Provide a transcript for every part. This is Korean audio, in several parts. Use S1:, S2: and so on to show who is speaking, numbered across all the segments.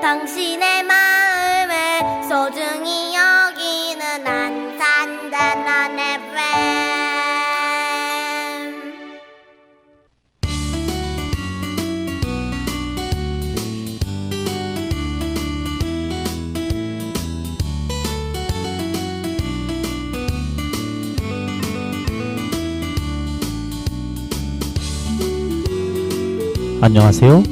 S1: 당신의 마음을 소중히 여기는 안산단한 FM.
S2: 안녕하세요.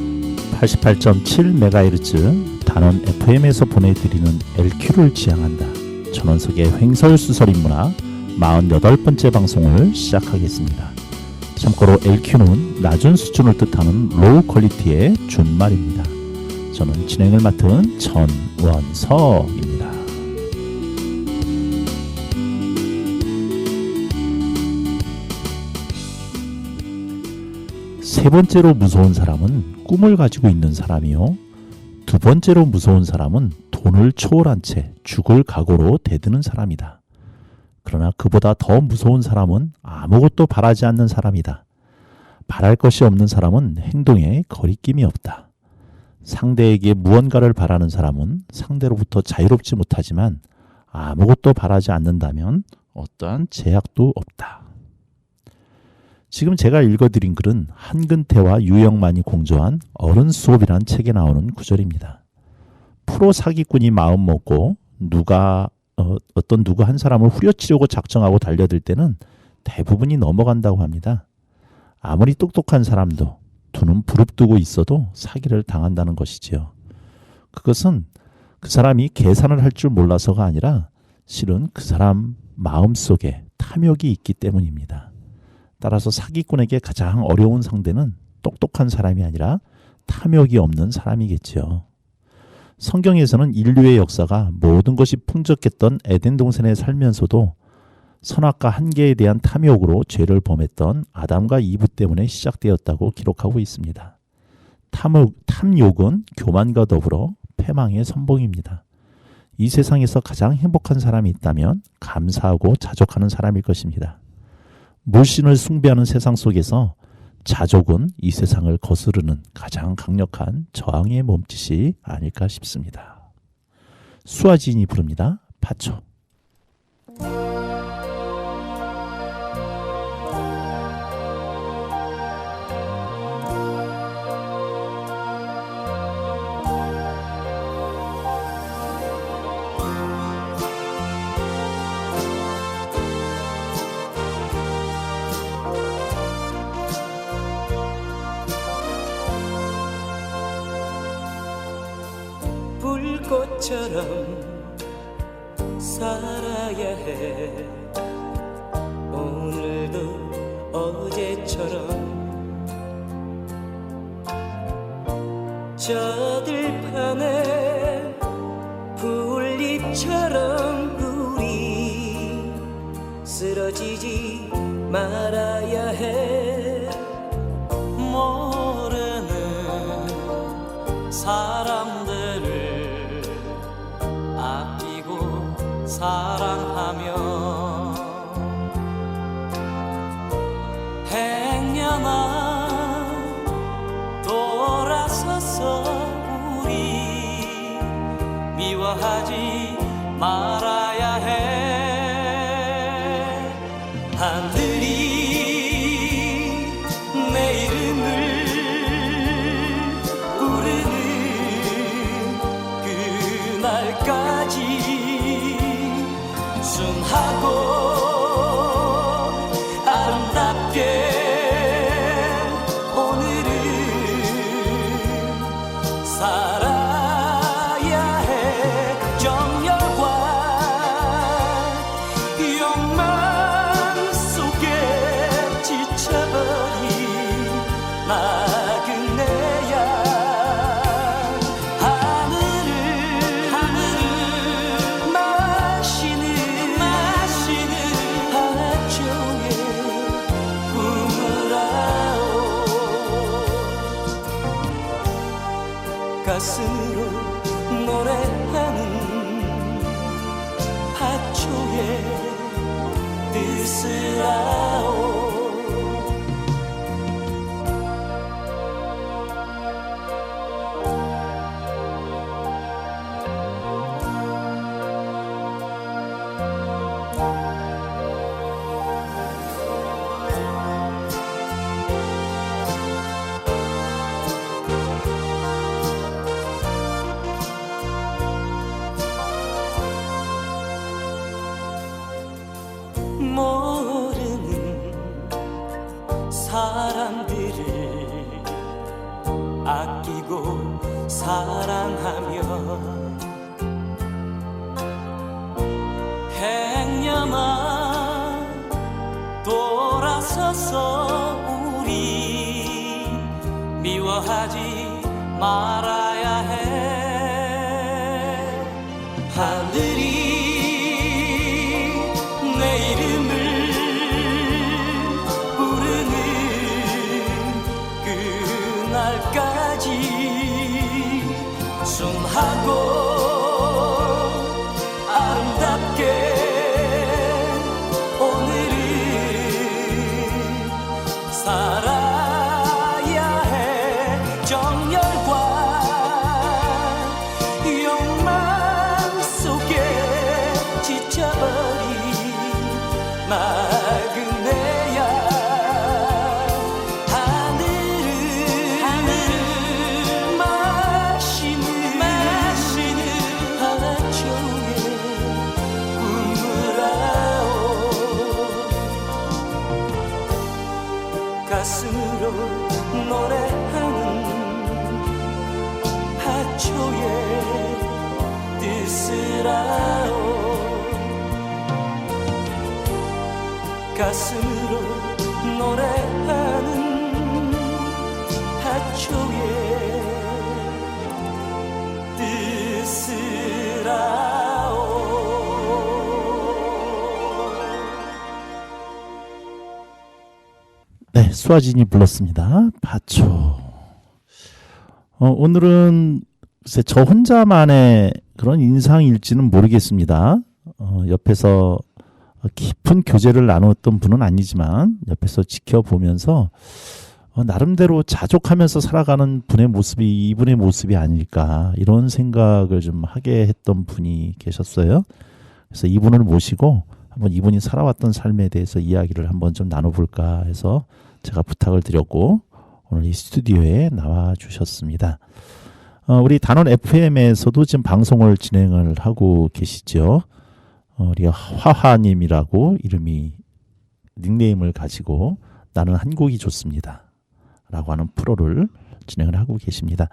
S2: 88.7MHz 단원 FM에서 보내드리는 LQ를 지향한다. 전원석의 횡설수설인문학 48번째 방송을 시작하겠습니다. 참고로 LQ는 낮은 수준을 뜻하는 로우 퀄리티의 준말입니다. 저는 진행을 맡은 전원석입니다. 세 번째로 무서운 사람은 꿈을 가지고 있는 사람이요. 두 번째로 무서운 사람은 돈을 초월한 채 죽을 각오로 대드는 사람이다. 그러나 그보다 더 무서운 사람은 아무것도 바라지 않는 사람이다. 바랄 것이 없는 사람은 행동에 거리낌이 없다. 상대에게 무언가를 바라는 사람은 상대로부터 자유롭지 못하지만 아무것도 바라지 않는다면 어떠한 제약도 없다. 지금 제가 읽어드린 글은 한근태와 유영만이 공저한 어른 수업이라는 책에 나오는 구절입니다. 프로 사기꾼이 마음 먹고 어떤 누구 한 사람을 후려치려고 작정하고 달려들 때는 대부분이 넘어간다고 합니다. 아무리 똑똑한 사람도 두 눈 부릅뜨고 있어도 사기를 당한다는 것이지요. 그것은 그 사람이 계산을 할 줄 몰라서가 아니라 실은 그 사람 마음속에 탐욕이 있기 때문입니다. 따라서 사기꾼에게 가장 어려운 상대는 똑똑한 사람이 아니라 탐욕이 없는 사람이겠지요. 성경에서는 인류의 역사가 모든 것이 풍족했던 에덴 동산에 살면서도 선악과 한계에 대한 탐욕으로 죄를 범했던 아담과 이브 때문에 시작되었다고 기록하고 있습니다. 탐욕은 교만과 더불어 패망의 선봉입니다. 이 세상에서 가장 행복한 사람이 있다면 감사하고 자족하는 사람일 것입니다. 물신을 숭배하는 세상 속에서 자족은 이 세상을 거스르는 가장 강력한 저항의 몸짓이 아닐까 싶습니다. 수아진이 부릅니다. 파초.
S3: 불꽃처럼 살아야 해. 오늘도 어제처럼 저 들판에 풀잎처럼 우리 쓰러지지 말아야 해. 모르는 사람들을 아끼고 사랑하며 행여나 돌아서서 우리 미워하지 말아야 해. 하늘이 내 이름을 부르는 그날까지 순하고 아름답게 오늘은 살아야 해. 정열과 욕망 속에 지쳐버린 나그네야. 가슴으로 노래하는 파초의 뜻을 아오. 아끼고 사랑하며 행여만 돌아서서 우리 미워하지 말아야 해. 하늘이 내 이름을 부르는 그날까지 순하고 아름답게 오늘을 살아야 해. 정열과 욕망 속에 지쳐버린 나그네야. 하늘을 마시는 하초에 꿈으라오. 가슴으로 노래하는 하초의 뜻을아오. 가슴으로 노래하는 하초의 뜻을아오.
S2: 네, 수아진이 불렀습니다. 파초. 오늘은 글쎄 저 혼자만의 그런 인상일지는 모르겠습니다. 옆에서 깊은 교제를 나눴던 분은 아니지만 옆에서 지켜보면서 나름대로 자족하면서 살아가는 분의 모습이 이분의 모습이 아닐까 이런 생각을 좀 하게 했던 분이 계셨어요. 그래서 이분을 모시고 한번 이분이 살아왔던 삶에 대해서 이야기를 한번 좀 나눠볼까 해서 제가 부탁을 드렸고 오늘 이 스튜디오에 나와 주셨습니다. 우리 단원 FM에서도 지금 방송을 진행을 하고 계시죠. 우리 화화님이라고 이름이 닉네임을 가지고 나는 한국이 좋습니다 라고 하는 프로를 진행을 하고 계십니다.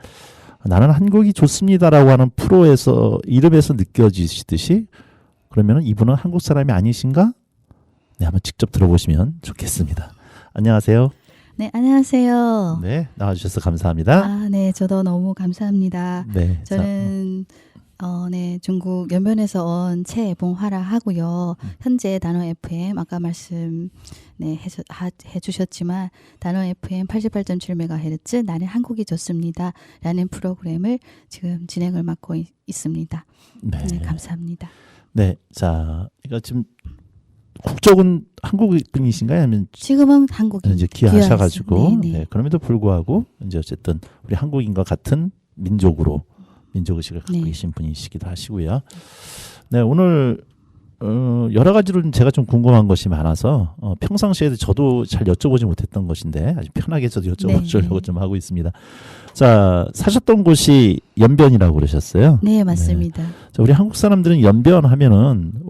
S2: 나는 한국이 좋습니다라고 하는 프로에서 이름에서 느껴지시듯이 그러면 이분은 한국 사람이 아니신가? 네, 한번 직접 들어보시면 좋겠습니다. 안녕하세요.
S4: 네, 안녕하세요.
S2: 네, 나와주셔서 감사합니다.
S4: 아, 네, 저도 너무 감사합니다.
S2: 네,
S4: 저는 네, 중국 연변에서 온 최봉화라 하고요. 현재 단원 FM 아까 말씀 네, 해주셨지만 단원 FM 88.7MHz 나는 한국이 좋습니다 라는 프로그램을 지금 진행을 맡고 있습니다.
S2: 네.
S4: 네, 감사합니다.
S2: 네, 자, 이거 지금 국적은 한국 분이신가요? 아니면
S4: 지금은 한국인
S2: 이제 귀화하셔가지고
S4: 네, 네.
S2: 네, 그럼에도 불구하고 이제 어쨌든 우리 한국인과 같은 민족으로 민족 의식을 갖고
S4: 네.
S2: 계신 분이시기도 하시고요. 네, 오늘 여러 가지로 제가 좀 궁금한 것이 많아서 평상시에 저도 잘 여쭤보지 못했던 것인데 아주 편하게 저도 여쭤보려고
S4: 네.
S2: 좀 하고 있습니다. 자, 사셨던 곳이 연변이라고 그러셨어요.
S4: 네, 맞습니다.
S2: 자, 우리 한국 사람들은 연변하면은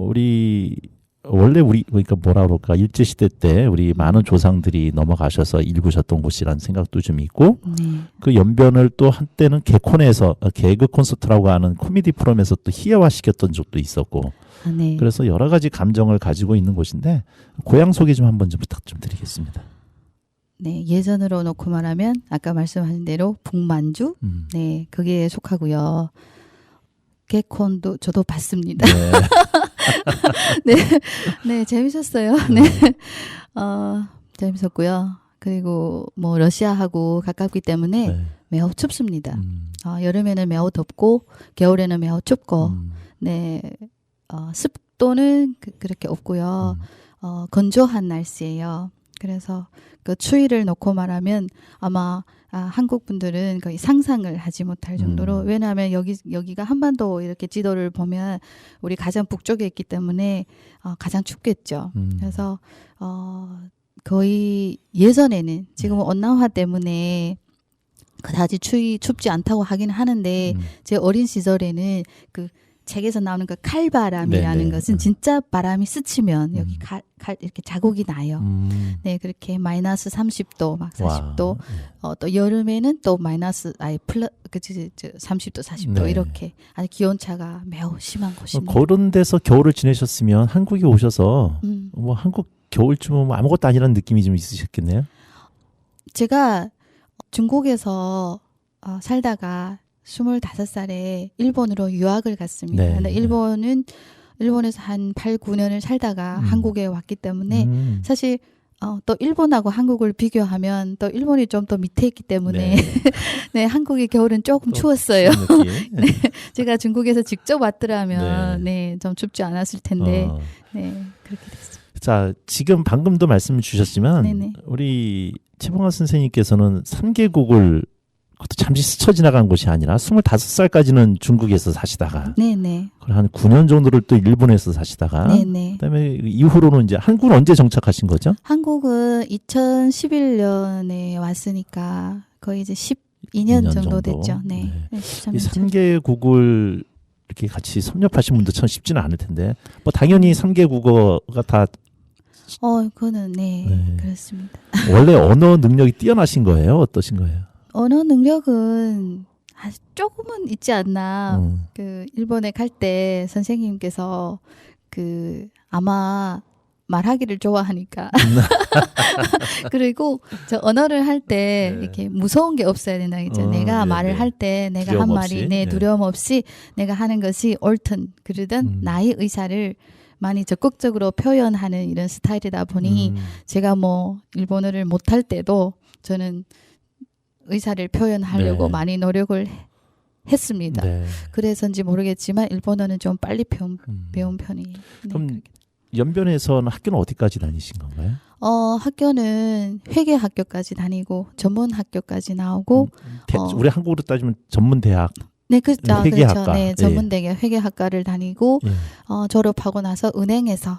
S2: 원래 그러니까 뭐라 그럴까 일제시대 때 우리 많은 조상들이 넘어가셔서 일구셨던 곳이라는 생각도 좀 있고
S4: 네.
S2: 그 연변을 또 한때는 개콘에서 개그 콘서트라고 하는 코미디 프로그램에서 또 희화화시켰던 적도 있었고
S4: 아, 네.
S2: 그래서 여러 가지 감정을 가지고 있는 곳인데 고향 소개 좀 한번 좀 부탁 좀 드리겠습니다.
S4: 네, 예전으로 놓고 말하면 아까 말씀하신 대로 북만주 네, 그게 속하고요. 개콘도 저도 봤습니다.
S2: 네.
S4: 네, 네, 재밌었어요. 네, 재밌었고요. 그리고 뭐 러시아하고 가깝기 때문에
S2: 네.
S4: 매우 춥습니다. 여름에는 매우 덥고 겨울에는 매우 춥고, 네, 습도는 그렇게 없고요. 건조한 날씨예요. 그래서 그 추위를 놓고 말하면 아마 한국 분들은 거의 상상을 하지 못할 정도로 왜냐하면 여기가 한반도 이렇게 지도를 보면 우리 가장 북쪽에 있기 때문에 가장 춥겠죠. 그래서 거의 예전에는 지금은 온난화 때문에 그다지 춥지 않다고 하긴 하는데 제 어린 시절에는 그 책에서 나오는 그 칼바람이라는
S2: 네네.
S4: 것은 진짜 바람이 스치면 여기
S2: 음.
S4: 칼 이렇게 자국이 나요. 네, 그렇게 마이너스 30도, 막 40도. 또 여름에는 또 마이너스, 그치, 30도, 40도
S2: 네.
S4: 이렇게 아주 기온차가 매우 심한 곳입니다.
S2: 그런 데서 겨울을 지내셨으면 한국에 오셔서 뭐 한국 겨울쯤은 뭐 아무것도 아니라는 느낌이 좀 있으셨겠네요.
S4: 제가 중국에서 살다가 25살에 일본으로 유학을 갔습니다.
S2: 네.
S4: 근데 일본에서 한 8, 9년을 살다가 한국에 왔기 때문에 사실 또 일본하고 한국을 비교하면 또 일본이 좀 더 밑에 있기 때문에
S2: 네.
S4: 네, 한국의 겨울은 조금 추웠어요.
S2: 추운 느낌.
S4: 네, 제가 중국에서 직접 왔더라면 네, 좀 춥지 않았을 텐데 네, 그렇게 됐어요.
S2: 자, 지금 방금도 말씀을 주셨지만
S4: 네네.
S2: 우리 최봉화 선생님께서는 3개국을 그것도 잠시 스쳐 지나간 곳이 아니라 25살까지는 중국에서 사시다가
S4: 네네.
S2: 한 9년 정도를 또 일본에서 사시다가
S4: 네네.
S2: 그다음에 이후로는 이제 한국은 언제 정착하신 거죠?
S4: 한국은 2011년에 왔으니까 거의 이제 12년 정도 됐죠. 네.
S2: 네.
S4: 13년
S2: 이 3개국을 이렇게 같이 섭렵하신 분도 참 쉽지는 않을 텐데 뭐 당연히 3개 국어가 다
S4: 그거는 네,
S2: 네.
S4: 그렇습니다.
S2: 원래 언어 능력이 뛰어나신 거예요? 어떠신 거예요?
S4: 언어 능력은 아주 조금은 있지 않나. 그 일본에 갈 때 선생님께서 그 아마 말하기를 좋아하니까 그리고 저 언어를 할 때
S2: 네.
S4: 이렇게 무서운 게 없어야 된다 했죠. 내가
S2: 네,
S4: 말을
S2: 네.
S4: 할 때 내가
S2: 두려움
S4: 한
S2: 없이.
S4: 말이
S2: 네.
S4: 두려움 없이 내가 하는 것이 옳든 그르든 나의 의사를 많이 적극적으로 표현하는 이런 스타일이다 보니 제가 뭐 일본어를 못할 때도 저는 의사를 표현하려고
S2: 네.
S4: 많이 노력을 했습니다.
S2: 네.
S4: 그래서인지 모르겠지만 일본어는 좀 빨리 배운 편이에요. 네,
S2: 그럼
S4: 그렇게.
S2: 연변에서는 학교는 어디까지 다니신 건가요?
S4: 학교는 회계 학교까지 다니고 전문 학교까지 나오고
S2: 우리 한국으로 따지면 전문 대학.
S4: 네, 그렇죠.
S2: 회계학과.
S4: 그렇죠. 네,
S2: 예.
S4: 전문대학 회계학과를 다니고
S2: 예.
S4: 졸업하고 나서 은행에서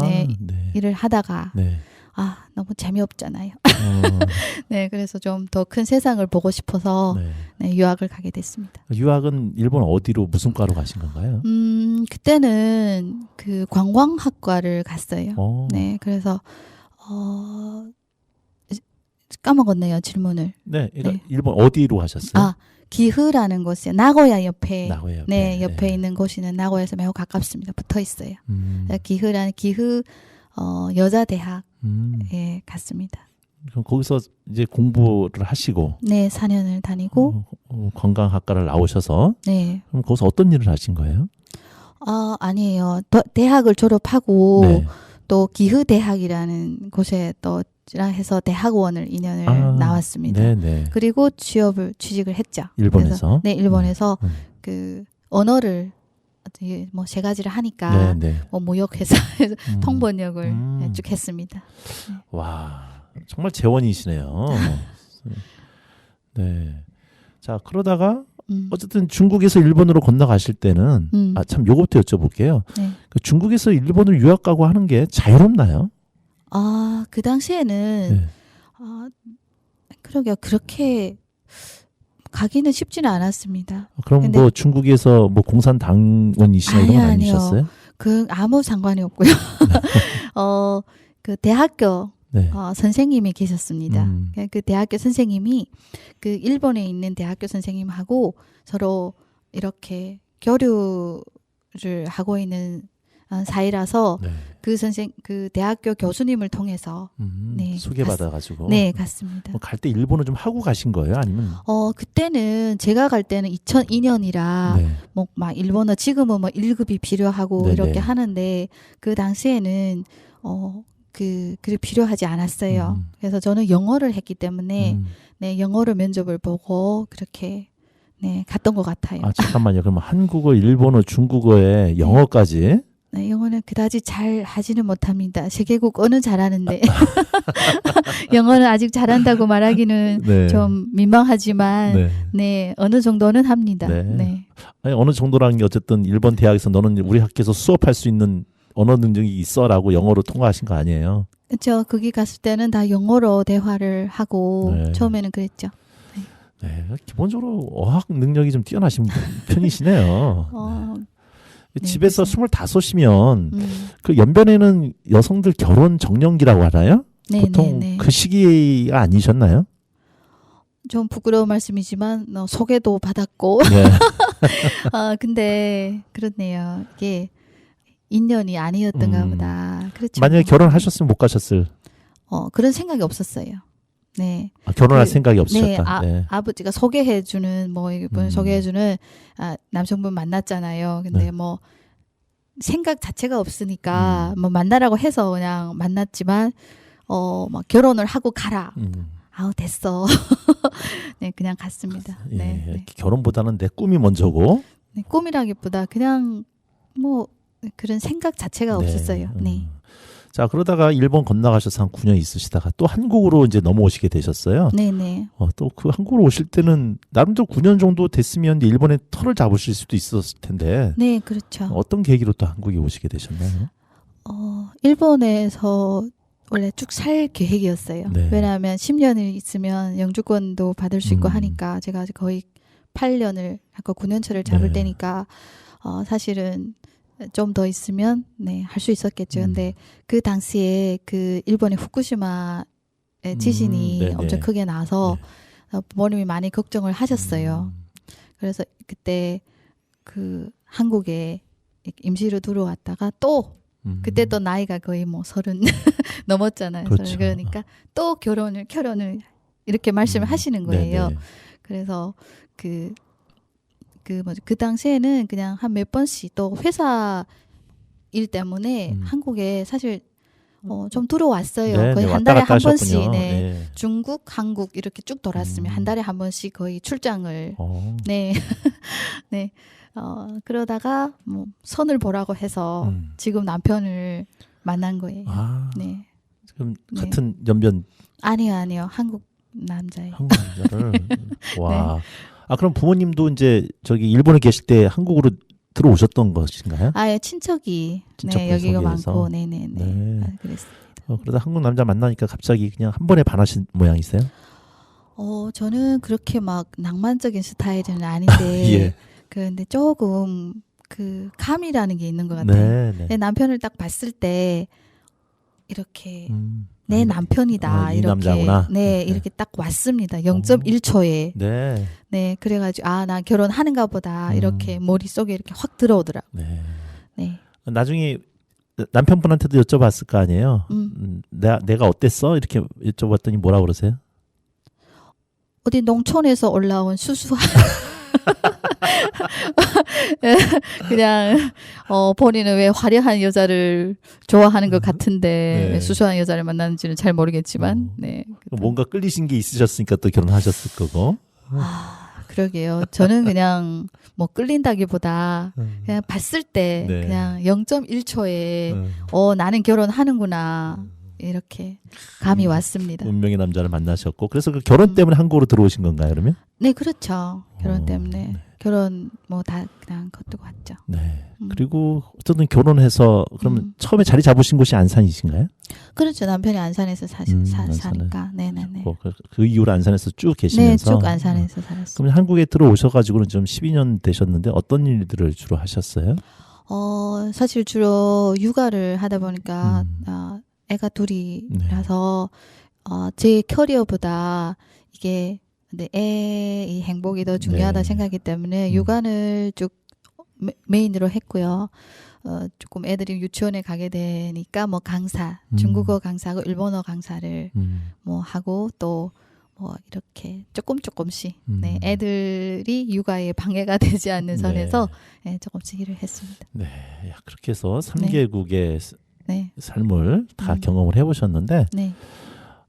S2: 네.
S4: 일을 하다가
S2: 네.
S4: 너무 재미없잖아요.
S2: 어,
S4: 네, 그래서 좀 더 큰 세상을 보고 싶어서
S2: 네.
S4: 네, 유학을 가게 됐습니다.
S2: 유학은 일본 어디로 무슨 과로 가신 건가요?
S4: 그때는 그 관광학과를 갔어요. 네, 그래서 까먹었네요, 질문을.
S2: 네, 그러니까
S4: 네.
S2: 일본 어디로 하셨어요?
S4: 기흐라는 곳이요. 나고야 옆에.
S2: 나고야 옆에.
S4: 네, 옆에 있는 곳이는 나고야에서 매우 가깝습니다. 붙어 있어요. 기흐라는 기흐 여자 대학에 갔습니다.
S2: 그럼 거기서 이제 공부를 하시고
S4: 네, 4년을 다니고
S2: 관광학과를 나오셔서
S4: 네.
S2: 그럼 거기서 어떤 일을 하신 거예요?
S4: 아니에요. 대학을 졸업하고
S2: 네.
S4: 또 기흐 대학이라는 곳에 또 해서 대학원을 2년을 나왔습니다.
S2: 네네.
S4: 그리고 취직을 했죠.
S2: 일본에서?
S4: 그래서, 네, 일본에서 그 언어를 뭐 세 가지를 하니까
S2: 네네.
S4: 뭐 무역회사에서 통번역을 쭉 했습니다.
S2: 와, 정말 재원이시네요. 네. 자, 그러다가 어쨌든 중국에서 일본으로 건너가실 때는 참 요것도 여쭤볼게요.
S4: 네.
S2: 그 중국에서 일본으로 유학 가고 하는 게 자유롭나요?
S4: 그 당시에는
S2: 네.
S4: 그러게요. 그렇게 가기는 쉽지는 않았습니다.
S2: 그럼
S4: 근데-
S2: 뭐 중국에서 뭐 공산당원이시나 이런 건
S4: 아니요.
S2: 아니셨어요?
S4: 아무 상관이 없고요. 그 대학교
S2: 네.
S4: 선생님이 계셨습니다.
S2: 음.
S4: 그 대학교 선생님이 그 일본에 있는 대학교 선생님하고 서로 이렇게 교류를 하고 있는 사이라서
S2: 네.
S4: 그 대학교 교수님을 통해서 네,
S2: 소개받아가지고.
S4: 네, 갔습니다.
S2: 갈 때 일본어 좀 하고 가신 거예요? 아니면?
S4: 그때는 제가 갈 때는 2002년이라
S2: 네.
S4: 뭐 막 일본어 지금은 뭐 1급이 필요하고
S2: 네네.
S4: 이렇게 하는데 그 당시에는 그게 필요하지 않았어요. 그래서 저는 영어를 했기 때문에 네, 영어로 면접을 보고 그렇게 네, 갔던 것 같아요.
S2: 잠깐만요. 그럼 한국어, 일본어, 중국어에 영어까지?
S4: 네, 영어는 그다지 잘 하지는 못합니다. 세계국어는 잘하는데 영어는 아직 잘한다고 말하기는
S2: 네.
S4: 좀 민망하지만
S2: 네.
S4: 네, 어느 정도는 합니다.
S2: 네.
S4: 네.
S2: 아니, 어느 정도라는 게 어쨌든 일본 대학에서 너는 우리 학교에서 수업할 수 있는 언어 능력이 있어라고 영어로 통과하신 거 아니에요?
S4: 그렇죠. 거기 갔을 때는 다 영어로 대화를 하고
S2: 네.
S4: 처음에는 그랬죠.
S2: 네, 기본적으로 어학 능력이 좀 뛰어나신 편이시네요. 집에서
S4: 그래서-
S2: 25이면
S4: 음.
S2: 그 연변에는 여성들 결혼 정년기라고 하나요?
S4: 네,
S2: 보통
S4: 네, 네.
S2: 그 시기가 아니셨나요?
S4: 좀 부끄러운 말씀이지만 소개도 받았고
S2: 네.
S4: 근데 그렇네요. 이게 인연이 아니었던가 보다. 그렇죠.
S2: 만약에 결혼하셨으면 못 가셨을.
S4: 그런 생각이 없었어요. 네.
S2: 결혼할
S4: 그-
S2: 생각이
S4: 네,
S2: 없으셨다. 네.
S4: 아버지가 소개해주는 이분 소개해주는 남성분 만났잖아요. 근데
S2: 네.
S4: 뭐 생각 자체가 없으니까 뭐 만나라고 해서 그냥 만났지만 막 결혼을 하고 가라. 아우 됐어. 네, 그냥 갔습니다.
S2: 예,
S4: 네, 네.
S2: 결혼보다는 내 꿈이 먼저고.
S4: 네, 꿈이라기보다 그냥 뭐 그런 생각 자체가 없었어요. 네.
S2: 자, 그러다가 일본 건너가셔서 한 9년 있으시다가 또 한국으로 이제 넘어오시게 되셨어요.
S4: 네, 네.
S2: 또 그 한국으로 오실 때는 나름대로 9년 정도 됐으면 이제 일본에 터를 잡으실 수도 있었을 텐데
S4: 네, 그렇죠.
S2: 어떤 계기로 또 한국에 오시게 되셨나요?
S4: 일본에서 원래 쭉 살 계획이었어요.
S2: 네.
S4: 왜냐하면 10년을 있으면 영주권도 받을 수 있고
S2: 음.
S4: 하니까 제가 거의 8년을 아까 9년차를 잡을
S2: 네.
S4: 때니까 사실은 좀 더 있으면 할 수 있었겠죠. 근데 그 당시에 그 일본의 후쿠시마의 지진이
S2: 네네.
S4: 엄청 크게 나서 부모님이 많이 걱정을 하셨어요. 그래서 그때 그 한국에 임시로 들어왔다가 또 그때 또 나이가 거의 뭐 30 넘었잖아요.
S2: 그렇죠.
S4: 그러니까 또 결혼을 이렇게 말씀을 하시는 거예요.
S2: 네네.
S4: 그래서 그 당시에는 그냥 한 몇 번씩 또 회사 일 때문에 한국에 사실 좀 들어왔어요.
S2: 네,
S4: 거의
S2: 네,
S4: 한
S2: 왔다
S4: 달에
S2: 갔다
S4: 한 번씩
S2: 하셨군요.
S4: 네. 중국, 한국 이렇게 쭉 돌았으면 한 달에 한 번씩 거의 출장을 네. 네. 그러다가 뭐 선을 보라고 해서 지금 남편을 만난 거예요.
S2: 네. 지금
S4: 네.
S2: 같은 연변
S4: 아니요. 한국 남자예요.
S2: 한국 남자를 와. 그럼 부모님도 이제 저기 일본에 계실 때 한국으로 들어오셨던 것인가요?
S4: 친척이
S2: 친척분
S4: 여기가
S2: 소개해서?
S4: 많고 네네네.
S2: 네.
S4: 그랬습니다.
S2: 그러다 한국 남자 만나니까 갑자기 그냥 한 번에 반하신 모양이세요?
S4: 저는 그렇게 막 낭만적인 스타일은 아닌데
S2: 예.
S4: 근데 조금 그 감이라는 게 있는 것 같아요.
S2: 네.
S4: 내 남편을 딱 봤을 때 이렇게 내
S2: 이
S4: 남편이다 이렇게
S2: 남자구나.
S4: 이렇게 딱 왔습니다. 0.1초에
S2: 네.
S4: 네 그래가지고 나 결혼하는가 보다 이렇게 머릿속에 이렇게 확 들어오더라고. 네.
S2: 나중에 남편분한테도 여쭤봤을 거 아니에요. 내가 어땠어? 이렇게 여쭤봤더니 뭐라 그러세요?
S4: 어디 농촌에서 올라온 수수한 그냥 본인은 왜 화려한 여자를 좋아하는 것 같은데 왜 수수한 여자를 만나는지는 잘 모르겠지만
S2: 뭔가 끌리신 게 있으셨으니까 또 결혼하셨을 거고.
S4: 그러게요. 저는 그냥 뭐 끌린다기보다 그냥 봤을 때 그냥 0.1초에 나는 결혼하는구나 이렇게 감이 왔습니다.
S2: 운명의 남자를 만나셨고 그래서 그 결혼 때문에 한국으로 들어오신 건가요, 그러면?
S4: 네, 그렇죠. 결혼 때문에 결혼 뭐 다 그냥 거두고 왔죠.
S2: 네. 그리고 어쨌든 결혼해서 그러면 처음에 자리 잡으신 곳이 안산이신가요?
S4: 그렇죠. 남편이 안산에서 사니까. 네네네.
S2: 그 이후로 안산에서 쭉 계시면서.
S4: 네, 쭉 안산에서 살았어요.
S2: 그럼 한국에 들어오셔가지고는 좀 12년 되셨는데 어떤 일들을 주로 하셨어요?
S4: 사실 주로 육아를 하다 보니까 애가 둘이라서 제 커리어보다 이게 근데 애의 행복이 더 중요하다 생각하기 때문에 육아를 쭉 메인으로 했고요. 조금 애들이 유치원에 가게 되니까 뭐 강사, 중국어 강사하고 일본어 강사를 뭐 하고 또 뭐 이렇게 조금씩 애들이 육아에 방해가 되지 않는 선에서 조금씩 일을 했습니다.
S2: 네, 그렇게 해서 3개국의 삶을 다
S4: 네.
S2: 경험을 해보셨는데
S4: 네.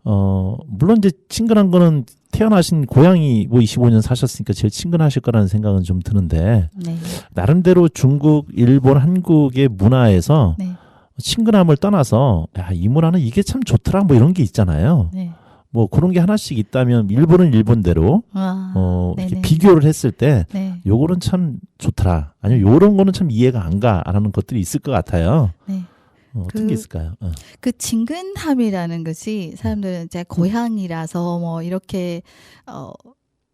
S2: 물론 이제 친근한 거는 태어나신 고향이 뭐 25년 사셨으니까 제일 친근하실 거라는 생각은 좀 드는데
S4: 네.
S2: 나름대로 중국, 일본, 한국의 문화에서
S4: 네.
S2: 친근함을 떠나서 이 문화는 이게 참 좋더라 뭐 이런 게 있잖아요.
S4: 네.
S2: 뭐 그런 게 하나씩 있다면 일본은 일본대로 이렇게
S4: 네네.
S2: 비교를 했을 때
S4: 네.
S2: 요거는 참 좋더라 아니면 요런 거는 참 이해가 안 가라는 것들이 있을 것 같아요.
S4: 네.
S2: 어떤 게 있을까요?
S4: 그 친근함이라는 것이 사람들은 이제 고향이라서 뭐 이렇게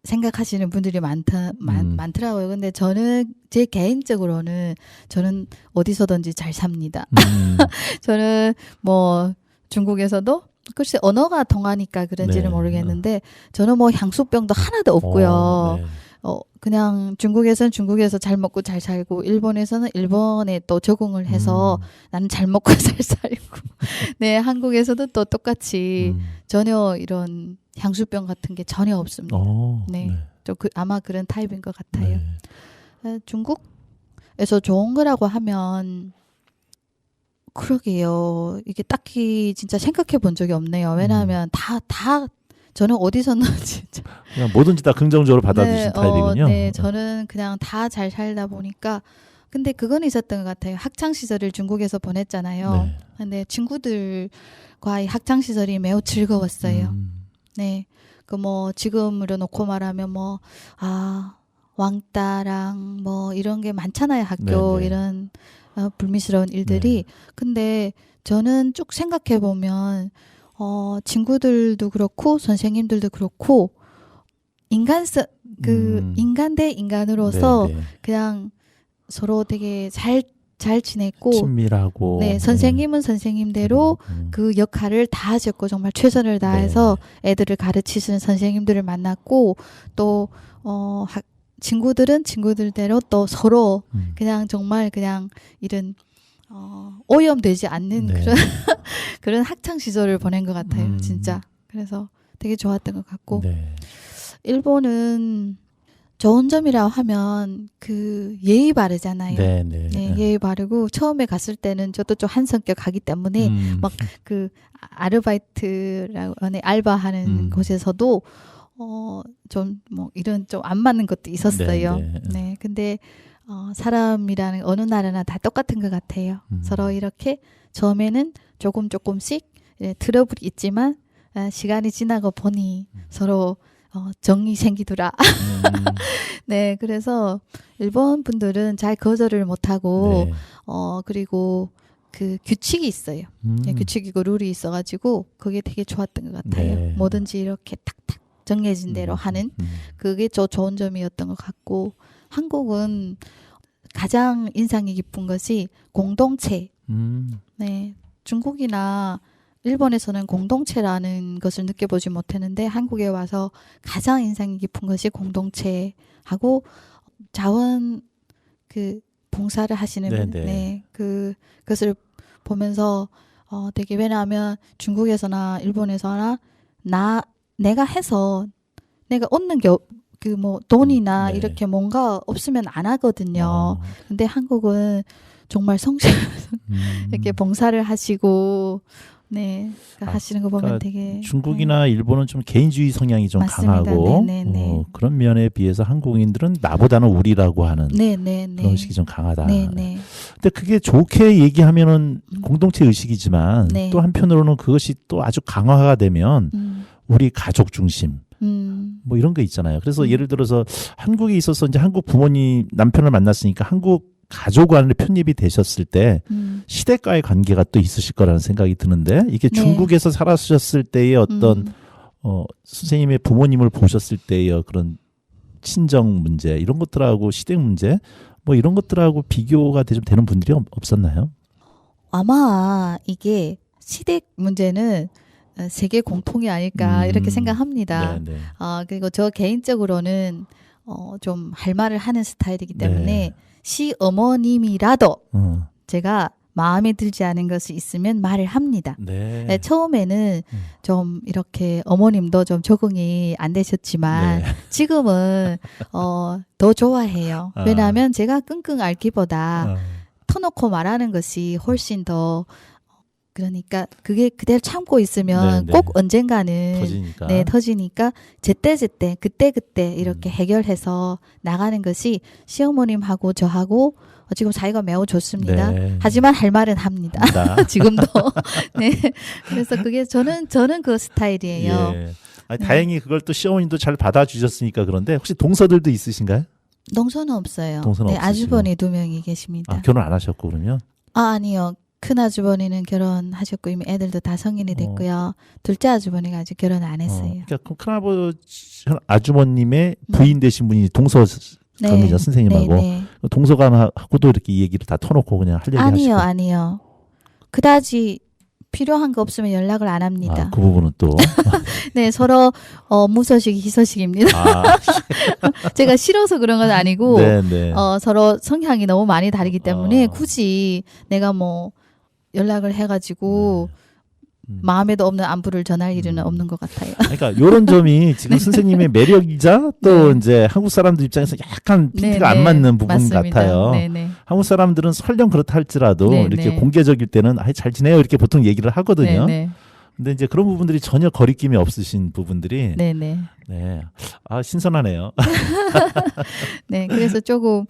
S4: 생각하시는 분들이 많더라고요. 근데 저는 제 개인적으로는 저는 어디서든지 잘 삽니다. 저는 뭐 중국에서도 글쎄 언어가 통하니까 그런지는
S2: 네.
S4: 모르겠는데 저는 뭐 향수병도 하나도 없고요.
S2: 네.
S4: 그냥 중국에서는 중국에서 잘 먹고 잘 살고 일본에서는 일본에 또 적응을 해서 나는 잘 먹고 잘 살고 네 한국에서도 또 똑같이 전혀 이런 향수병 같은 게 전혀 없습니다. 네, 좀 아마 그런 타입인 것 같아요.
S2: 네.
S4: 중국에서 좋은 거라고 하면 그러게요. 이게 딱히 진짜 생각해 본 적이 없네요. 왜냐하면 다 저는 어디서는 진짜
S2: 그냥 뭐든지 다 긍정적으로 받아주신
S4: 네,
S2: 타입이군요.
S4: 네, 저는 그냥 다 잘 살다 보니까 근데 그건 있었던 것 같아요. 학창 시절을 중국에서 보냈잖아요.
S2: 네.
S4: 근데 친구들과의 학창 시절이 매우 즐거웠어요. 네, 그 뭐 지금으로 놓고 말하면 뭐 왕따랑 뭐 이런 게 많잖아요. 학교
S2: 네.
S4: 이런 불미스러운 일들이. 근데 저는 쭉 생각해 보면 친구들도 그렇고 선생님들도 그렇고 인간 대 인간으로서
S2: 네, 네.
S4: 그냥 서로 되게 잘 지냈고
S2: 친밀하고
S4: 네, 선생님은 선생님대로 그 역할을 다 하셨고 정말 최선을 다해서 애들을 가르치시는 선생님들을 만났고 또 친구들은 친구들대로 또 서로 그냥 정말 그냥 이런 오염되지 않는
S2: 네.
S4: 그런 학창 시절을 보낸 것 같아요. 진짜. 그래서 되게 좋았던 것 같고
S2: 네.
S4: 일본은 좋은 점이라고 하면 그 예의 바르잖아요.
S2: 네, 네.
S4: 네, 예의 바르고 처음에 갔을 때는 저도 좀 한 성격하기 때문에 막 그 아르바이트라고 알바하는 곳에서도 좀 뭐 이런 좀 안 맞는 것도 있었어요.
S2: 네,
S4: 네, 근데 사람이라는 어느 나라나 다 똑같은 것 같아요. 서로 이렇게 처음에는 조금씩 트러블이 있지만 시간이 지나고 보니 서로 정이 생기더라. 네, 그래서 일본 분들은 잘 거절을 못하고
S2: 네.
S4: 그리고 그 규칙이 있어요. 네, 규칙이고 룰이 있어가지고 그게 되게 좋았던 것 같아요.
S2: 네.
S4: 뭐든지 이렇게 탁탁 정해진 대로 하는 그게 저 좋은 점이었던 것 같고 한국은 가장 인상이 깊은 것이 공동체. 네, 중국이나 일본에서는 공동체라는 것을 느껴보지 못했는데 한국에 와서 가장 인상이 깊은 것이 공동체하고 자원 봉사를 하시는
S2: 네네.
S4: 그것을 보면서 되게 왜냐하면 중국에서나 일본에서나 내가 해서 내가 얻는 게 뭐 돈이나
S2: 네.
S4: 이렇게 뭔가 없으면 안 하거든요. 근데 한국은 정말 성실 이렇게 봉사를 하시고 네 하시는 거 보면 되게
S2: 중국이나 일본은 좀 개인주의 성향이 좀
S4: 맞습니다.
S2: 강하고
S4: 네네네.
S2: 그런 면에 비해서 한국인들은 나보다는 우리라고 하는
S4: 네네네.
S2: 그런 의식이 좀 강하다.
S4: 네네.
S2: 근데 그게 좋게 얘기하면은 공동체 의식이지만
S4: 네.
S2: 또 한편으로는 그것이 또 아주 강화가 되면 우리 가족 중심 뭐 이런 거 있잖아요. 그래서 예를 들어서 한국에 있어서 이제 한국 부모님 남편을 만났으니까 한국 가족 안에 편입이 되셨을 때 시댁과의 관계가 또 있으실 거라는 생각이 드는데 이게
S4: 네.
S2: 중국에서 살았을 때의 어떤 선생님의 부모님을 보셨을 때의 그런 친정 문제 이런 것들하고 시댁 문제 뭐 이런 것들하고 비교가 좀 되는 분들이 없었나요?
S4: 아마 이게 시댁 문제는 세계 공통이 아닐까 이렇게 생각합니다.
S2: 네, 네.
S4: 그리고 저 개인적으로는 좀 할 말을 하는 스타일이기 때문에
S2: 네.
S4: 시어머님이라도 제가 마음에 들지 않은 것이 있으면 말을 합니다.
S2: 네.
S4: 네, 처음에는 좀 이렇게 어머님도 좀 적응이 안 되셨지만
S2: 네.
S4: 지금은 더 좋아해요. 왜냐하면 제가 끙끙 앓기보다 터놓고 말하는 것이 훨씬 더 그러니까 그게 그대로 참고 있으면
S2: 네, 네.
S4: 꼭 언젠가는
S2: 터지니까.
S4: 네, 터지니까 제때 그때 이렇게 해결해서 나가는 것이 시어머님하고 저하고 지금 사이가 매우 좋습니다.
S2: 네.
S4: 하지만 할 말은 합니다. 지금도. 네. 그래서 그게 저는 그 스타일이에요.
S2: 예. 아니, 다행히 그걸 또 시어머님도 잘 받아주셨으니까 그런데 혹시 동서들도 있으신가요?
S4: 동서는 없어요.
S2: 동서는
S4: 네,
S2: 없으시고.
S4: 아주버니 2명이 계십니다.
S2: 결혼 안 하셨고 그러면?
S4: 아니요. 큰 아주버니는 결혼하셨고 이미 애들도 다 성인이 됐고요. 둘째 아주버니가 아직 결혼 안 했어요.
S2: 그러니까 큰아버지 아주머님의 부인 되신 분이 동서감이죠, 선생님하고.
S4: 네.
S2: 동서감하고도 이렇게 이 얘기를 다 터놓고 그냥 할 얘기 하시고.
S4: 아니요. 그다지 필요한 거 없으면 연락을 안 합니다.
S2: 그 부분은 또.
S4: 네, 서로 무소식, 희소식입니다. 제가 싫어서 그런 건 아니고
S2: 네.
S4: 서로 성향이 너무 많이 다르기 때문에 굳이 내가 뭐 연락을 해가지고 마음에도 없는 안부를 전할 일은 없는 것 같아요.
S2: 그러니까 이런 점이 지금 선생님의 매력이자 또 이제 한국 사람들 입장에서 약간 핀트가 안 맞는 부분
S4: 맞습니다.
S2: 같아요. 한국 사람들은 설령 그렇다 할지라도 이렇게 공개적일 때는 잘 지내요 이렇게 보통 얘기를 하거든요. 근데 이제 그런 부분들이 전혀 거리낌이 없으신 부분들이 신선하네요.
S4: 네, 그래서 조금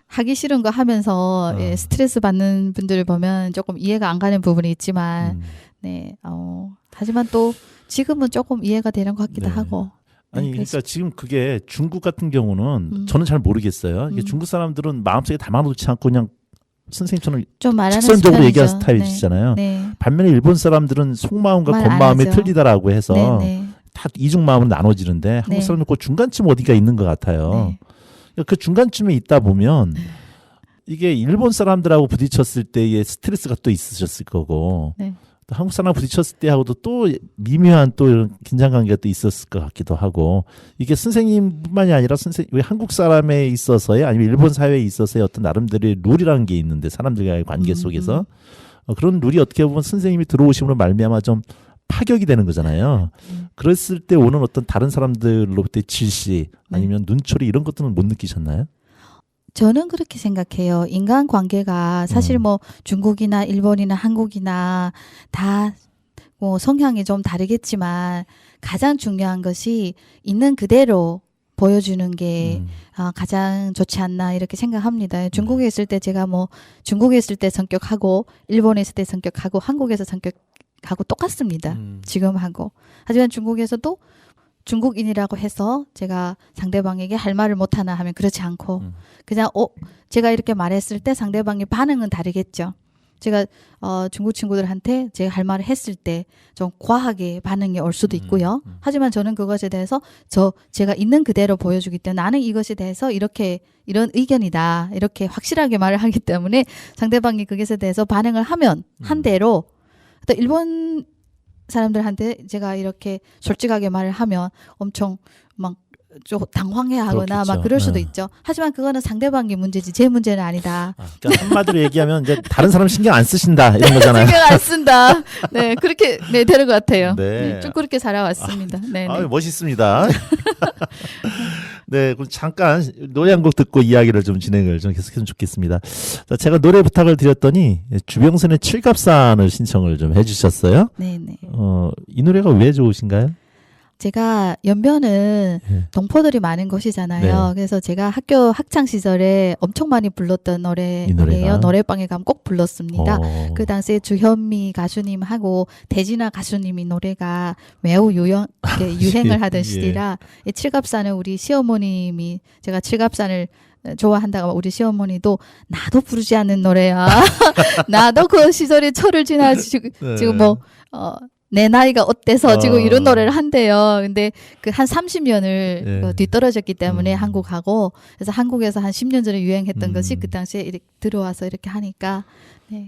S4: 하기 싫은 거 하면서 스트레스 받는 분들을 보면 조금 이해가 안 가는 부분이 있지만 하지만 또 지금은 조금 이해가 되는 것 같기도 하고.
S2: 아니 그러니까 지금 그게 중국 같은 경우는 저는 잘 모르겠어요. 이게 중국 사람들은 마음속에 담아놓지 않고 그냥 선생님처럼
S4: 좀 말하는
S2: 직선적으로
S4: 스타일이죠.
S2: 얘기하는 스타일이시잖아요. 반면에 일본 사람들은 속마음과 겉마음이 틀리다라고 해서 다 이중마음으로 나눠지는데 한국 사람은 그 중간쯤 어디가 있는 것 같아요. 그 중간쯤에 있다 보면 이게 일본 사람들하고 부딪혔을 때의 스트레스가 또 있으셨을 거고 또 한국 사람 부딪혔을 때하고도 또 미묘한 또 이런 긴장관계가 또 있었을 것 같기도 하고 이게 선생님뿐만이 아니라 왜 한국 사람에 있어서의 아니면 일본 사회에 있어서의 어떤 나름대로의 룰이라는 게 있는데 사람들과의 관계 속에서 그런 룰이 어떻게 보면 선생님이 들어오심으로 말미암아 좀 파격이 되는 거잖아요. 그랬을 때 오는 어떤 다른 사람들로부터의 질시 아니면 눈초리 이런 것들은 못 느끼셨나요?
S4: 저는 그렇게 생각해요. 인간관계가 사실 뭐 중국이나 일본이나 한국이나 다 뭐 성향이 좀 다르겠지만 가장 중요한 것이 있는 그대로 보여주는 게 가장 좋지 않나 이렇게 생각합니다. 중국에 있을 때 제가 뭐 중국에 있을 때 성격하고 일본에 있을 때 성격하고 한국에서 성격하고 똑같습니다. 지금하고. 하지만 중국에서도 중국인이라고 해서 제가 상대방에게 할 말을 못하나 하면 그렇지 않고 그냥 제가 이렇게 말했을 때 상대방의 반응은 다르겠죠. 제가 중국 친구들한테 제가 할 말을 했을 때 좀 과하게 반응이 올 수도 있고요. 하지만 저는 그것에 대해서 제가 있는 그대로 보여주기 때문에 나는 이것에 대해서 이런 의견이다 이렇게 확실하게 말을 하기 때문에 상대방이 그것에 대해서 반응을 하면 한 대로 또 일본 사람들한테 제가 이렇게 솔직하게 말을 하면 엄청 막 좀 당황해하거나
S2: 그렇겠죠.
S4: 막 그럴 수도 있죠. 하지만 그거는 상대방의 문제지 제 문제는 아니다.
S2: 그러니까 한마디로 얘기하면 이제 다른 사람 신경 안 쓰신다 이런 거잖아요.
S4: 신경 안 쓴다. 네, 그렇게 되는 것 같아요. 쭉 그렇게 살아왔습니다.
S2: 멋있습니다. 네, 그럼 잠깐 노래 한 곡 듣고 이야기를 좀 진행을 좀 계속했으면 좋겠습니다. 자, 제가 노래 부탁을 드렸더니 주병선의 칠갑산을 신청을 좀 해주셨어요.
S4: 네네.
S2: 이 노래가 왜 좋으신가요?
S4: 제가 연변은 동포들이 많은 곳이잖아요. 그래서 제가 학교 학창 시절에 엄청 많이 불렀던 노래예요. 노래방에 가면 꼭 불렀습니다. 그 당시에 주현미 가수님하고 대진아 가수님이 노래가 매우 유행을 하던 시기라 이 칠갑산은 우리 시어머님이 제가 칠갑산을 좋아한다고 우리 시어머니도 나도 부르지 않는 노래야. 나도 그 시절에 철을 지나지고 지금 뭐 내 나이가 어때서 지금 이런 노래를 한대요. 근데 그 한 30년을 뒤떨어졌기 때문에 한국하고 그래서 한국에서 한 10년 전에 유행했던 것이 그 당시에 이렇게 들어와서 이렇게 하니까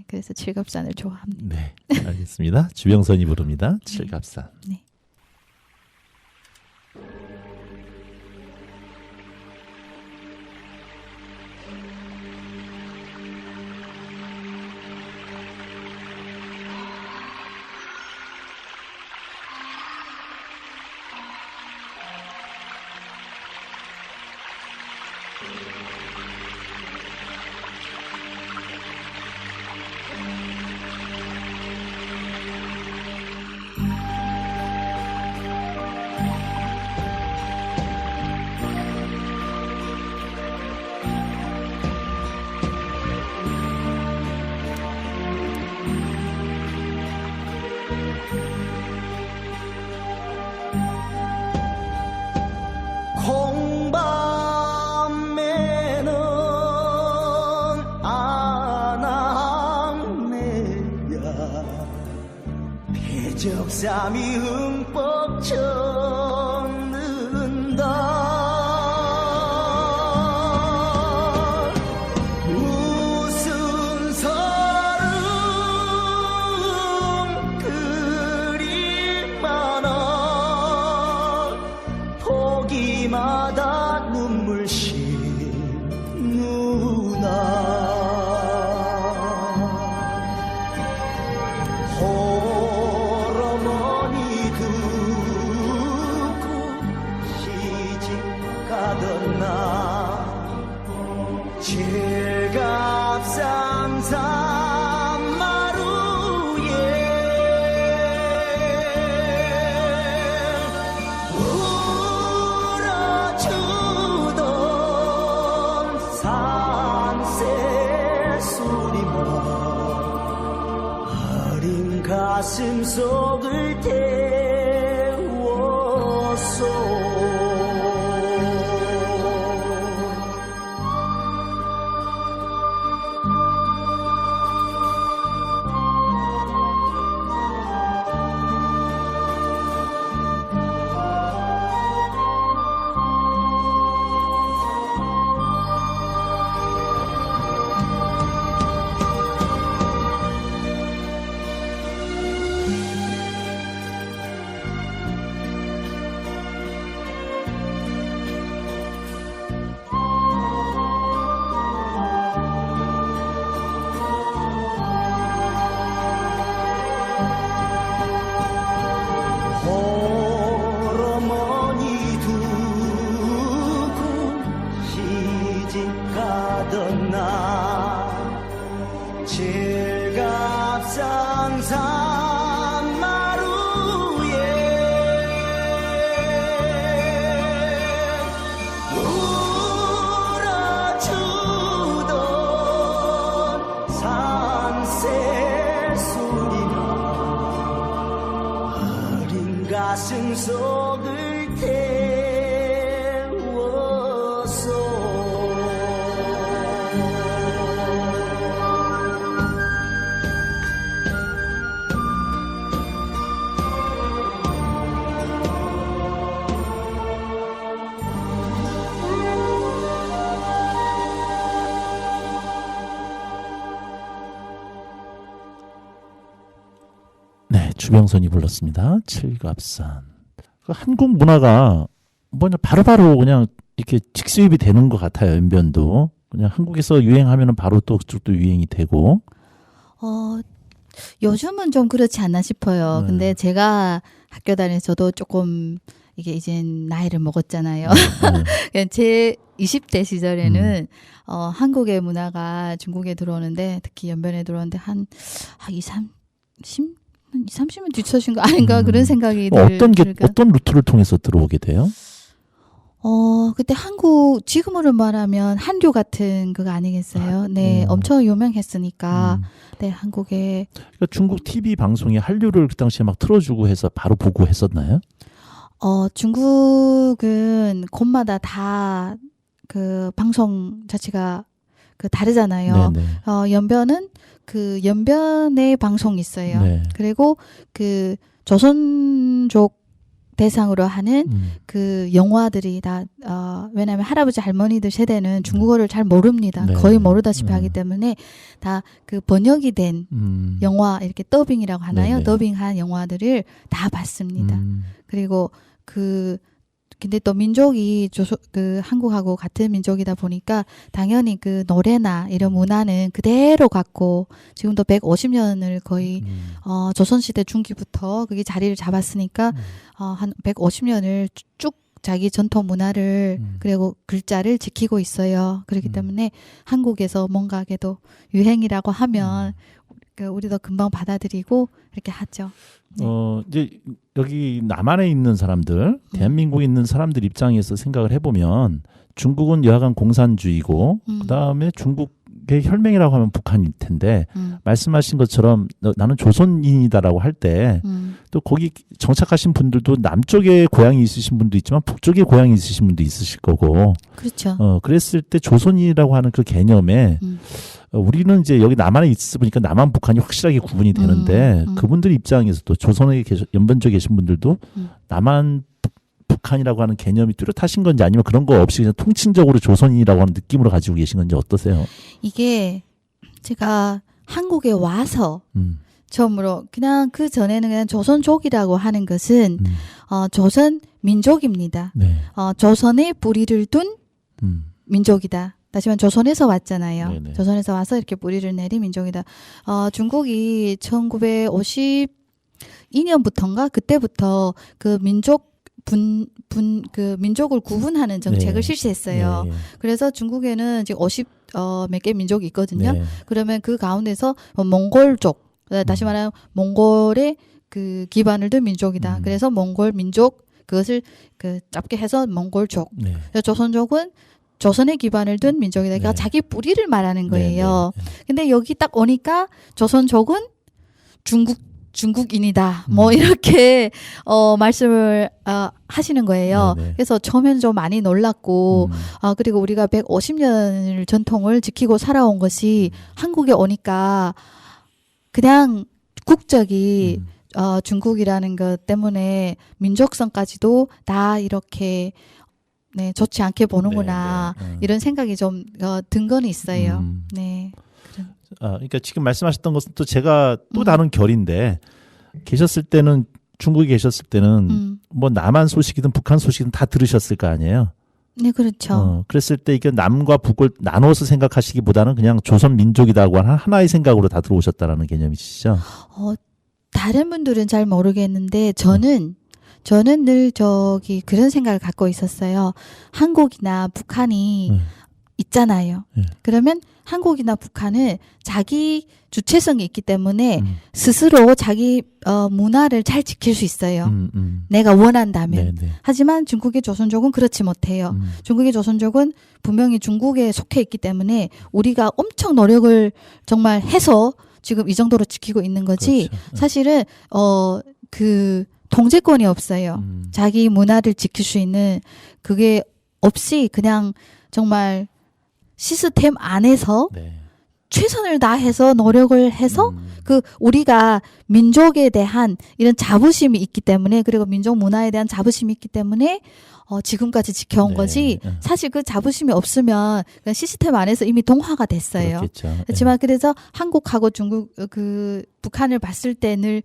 S4: 그래서 칠갑산을 좋아합니다.
S2: 네, 알겠습니다. 주병선이 부릅니다. 칠갑산.
S4: 네.
S3: 땀이 흠뻑 젖는다. 무슨 서름 그리 많아. 보기마다 눈물씩 누나. 홀어머니 두고 시집 가던 나. 제갑상산 마루에 울어주던 산새 소리만 어린 가슴 속을 태웠어. 홀어머니 두고 시집 가던 나. 제갑상산 마루에 울어주던 산새 소리만 어린 가슴 속을 태웠어.
S2: 네, 주병선이 불렀습니다. 칠갑산. 그 한국 문화가 뭐냐 바로바로 그냥 이렇게 직수입이 되는 것 같아요. 연변도 그냥 한국에서 유행하면은 바로 또 그쪽도 유행이 되고.
S4: 요즘은 좀 그렇지 않나 싶어요.
S2: 네.
S4: 근데 제가 학교 다닐 저도 조금 이게 이제 나이를 먹었잖아요.
S2: 네.
S4: 제 20대 시절에는 한국의 문화가 중국에 들어오는데 특히 연변에 들어오는데 한 30년 뒤처진 거 아닌가 그런 생각이
S2: 어떤 루트를 통해서 들어오게 돼요?
S4: 그때 한국 지금으로 말하면 한류 같은 그거 아니겠어요? 네, 엄청 유명했으니까. 네, 한국에
S2: 그러니까 중국 TV 방송이 한류를 그 당시에 막 틀어주고 해서 바로 보고 했었나요?
S4: 중국은 곳마다 다 그 방송 자체가 그 다르잖아요.
S2: 네네.
S4: 연변은 그 연변의 방송이 있어요.
S2: 네.
S4: 그리고 그 조선족 대상으로 하는 그 영화들이 다 왜냐하면 할아버지 할머니들 세대는 중국어를 잘 모릅니다.
S2: 네.
S4: 거의 모르다시피 하기 때문에 다 그 번역이 된 영화 이렇게 더빙이라고 하나요?
S2: 네네.
S4: 더빙한 영화들을 다 봤습니다. 그리고 근데 또 민족이 그 한국하고 같은 민족이다 보니까 당연히 그 노래나 이런 문화는 그대로 갖고 지금도 150년을 거의 조선시대 중기부터 그게 자리를 잡았으니까 한 150년을 쭉 자기 전통 문화를 그리고 글자를 지키고 있어요. 그렇기 때문에 한국에서 뭔가 그래도 유행이라고 하면 우리도 금방 받아들이고 이렇게 하죠. 네.
S2: 이제 여기 남한에 있는 사람들, 대한민국에 있는 사람들 입장에서 생각을 해보면 중국은 여하간 공산주의고 그다음에 중국의 혈맹이라고 하면 북한일 텐데 말씀하신 것처럼 나는 조선인이다라고 할 때 또 거기 정착하신 분들도 남쪽에 고향이 있으신 분도 있지만 북쪽에 고향이 있으신 분도 있으실 거고
S4: 그렇죠.
S2: 그랬을 때 조선인이라고 하는 그 개념에 우리는 이제 여기 남한에 있으니까 남한 북한이 확실하게 구분이 되는데 그분들 입장에서도 조선에 연변쪽에 계신 분들도 남한 북한이라고 하는 개념이 뚜렷하신 건지 아니면 그런 거 없이 그냥 통칭적으로 조선인이라고 하는 느낌으로 가지고 계신 건지 어떠세요?
S4: 이게 제가 한국에 와서 처음으로 그냥 그 전에는 그냥 조선족이라고 하는 것은 조선 민족입니다.
S2: 네.
S4: 조선에 뿌리를 둔 민족이다. 다시 말하면 조선에서 왔잖아요.
S2: 네네.
S4: 조선에서 와서 이렇게 뿌리를 내린 민족이다. 중국이 1912년부터인가 그때부터 그 민족 그 민족을 구분하는 정책을
S2: 네.
S4: 실시했어요.
S2: 네.
S4: 그래서 중국에는 지금 몇 개 민족이 있거든요.
S2: 네.
S4: 그러면 그 가운데서 몽골족, 다시 말하면 몽골의 그 기반을 둔 민족이다. 그래서 몽골 민족 그것을 그 짧게 해서 몽골족.
S2: 네.
S4: 그래서 조선족은 조선의 기반을 둔 민족이다. 그러니까
S2: 네.
S4: 자기 뿌리를 말하는 거예요.
S2: 네. 네.
S4: 근데 여기 딱 오니까 조선족은 중국인이다. 뭐 이렇게 말씀을 하시는 거예요.
S2: 네네.
S4: 그래서 처음에는 좀 많이 놀랐고 그리고 우리가 150년을 전통을 지키고 살아온 것이 한국에 오니까 그냥 국적이 중국이라는 것 때문에 민족성까지도 다 이렇게 네, 좋지 않게 보는구나.
S2: 네, 네.
S4: 이런 생각이 좀 든 건 있어요. 네.
S2: 그러니까 지금 말씀하셨던 것은 또 제가 또 다른 결인데 계셨을 때는 중국에 계셨을 때는 뭐 남한 소식이든 북한 소식이든 다 들으셨을 거 아니에요.
S4: 네, 그렇죠.
S2: 그랬을 때 이게 남과 북을 나눠서 생각하시기보다는 그냥 조선 민족이다고 하는 하나의 생각으로 다 들어오셨다라는 개념이시죠.
S4: 다른 분들은 잘 모르겠는데 저는 늘 그런 생각을 갖고 있었어요. 한국이나 북한이 있잖아요. 그러면 한국이나 북한은 자기 주체성이 있기 때문에 스스로 자기 문화를 잘 지킬 수 있어요. 내가 원한다면.
S2: 네네.
S4: 하지만 중국의 조선족은 그렇지 못해요. 중국의 조선족은 분명히 중국에 속해 있기 때문에 우리가 엄청 노력을 정말 해서 지금 이 정도로 지키고 있는 거지.
S2: 그렇죠.
S4: 사실은 그 통제권이 없어요. 자기 문화를 지킬 수 있는 그게 없이 그냥 정말 시스템 안에서
S2: 네.
S4: 최선을 다해서 노력을 해서 그 우리가 민족에 대한 이런 자부심이 있기 때문에 그리고 민족 문화에 대한 자부심이 있기 때문에 지금까지 지켜온
S2: 네.
S4: 거지 사실 그 자부심이 없으면 그냥 시스템 안에서 이미 동화가 됐어요.
S2: 그렇겠죠.
S4: 그렇지만 그래서 한국하고 중국 북한을 봤을 때 늘